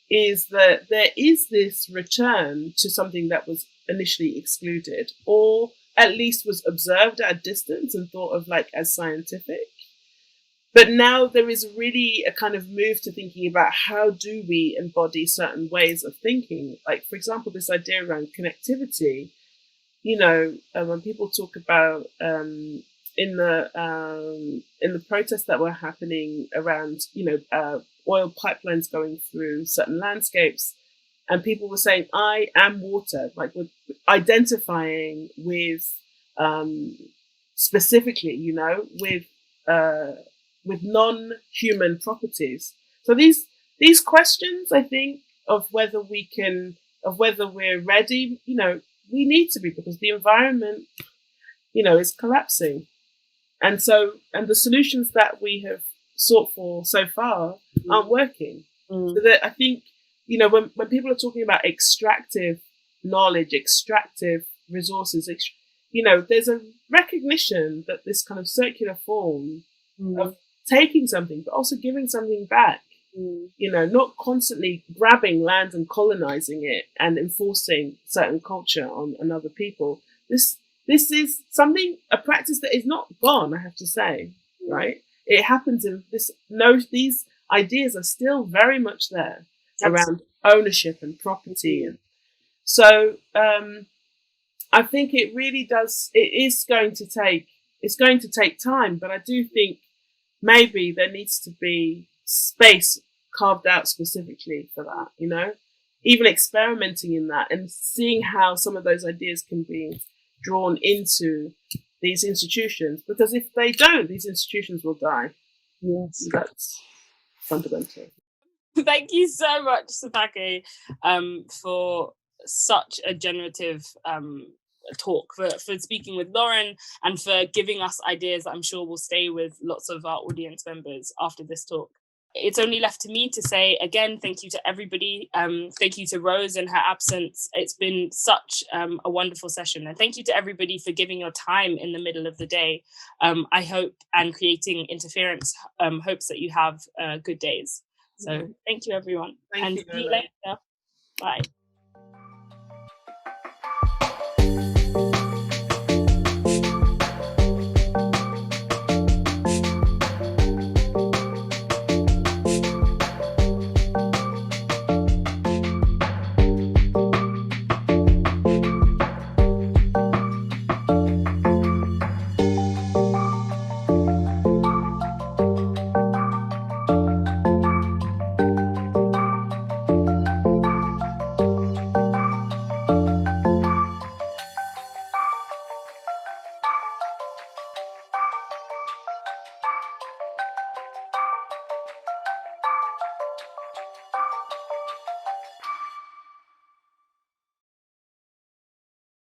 is that there is this return to something that was initially excluded, or at least was observed at a distance and thought of like as scientific. But now there is really a kind of move to thinking about how do we embody certain ways of thinking. Like, for example, this idea around connectivity, when people talk about in the protests that were happening around, oil pipelines going through certain landscapes, and people were saying, I am water, like with identifying with specifically, with non-human properties. So these questions, I think, of whether we're ready, we need to be, because the environment, is collapsing. And the solutions that we have sought for so far aren't working. So that I think, when people are talking about extractive knowledge, extractive resources, there's a recognition that this kind of circular form of taking something, but also giving something back, not constantly grabbing land and colonizing it and enforcing certain culture on other people. This is a practice that is not gone, I have to say, right? It happens in these ideas are still very much there around ownership and property. And so I think it really does, it's going to take time, but I do think maybe there needs to be space carved out specifically for that, even experimenting in that and seeing how some of those ideas can be drawn into these institutions, because if they don't, these institutions will die. Yes, that's fundamental. Thank you so much, Sepake, for such a generative talk, for speaking with Lauren, and for giving us ideas that I'm sure will stay with lots of our audience members after this talk. It's only left to me to say again, thank you to everybody. Thank you to Rose in her absence. It's been such a wonderful session. And thank you to everybody for giving your time in the middle of the day. I hope, and creating interference, hopes that you have good days. So thank you, everyone. Thank you, see you later. Bye.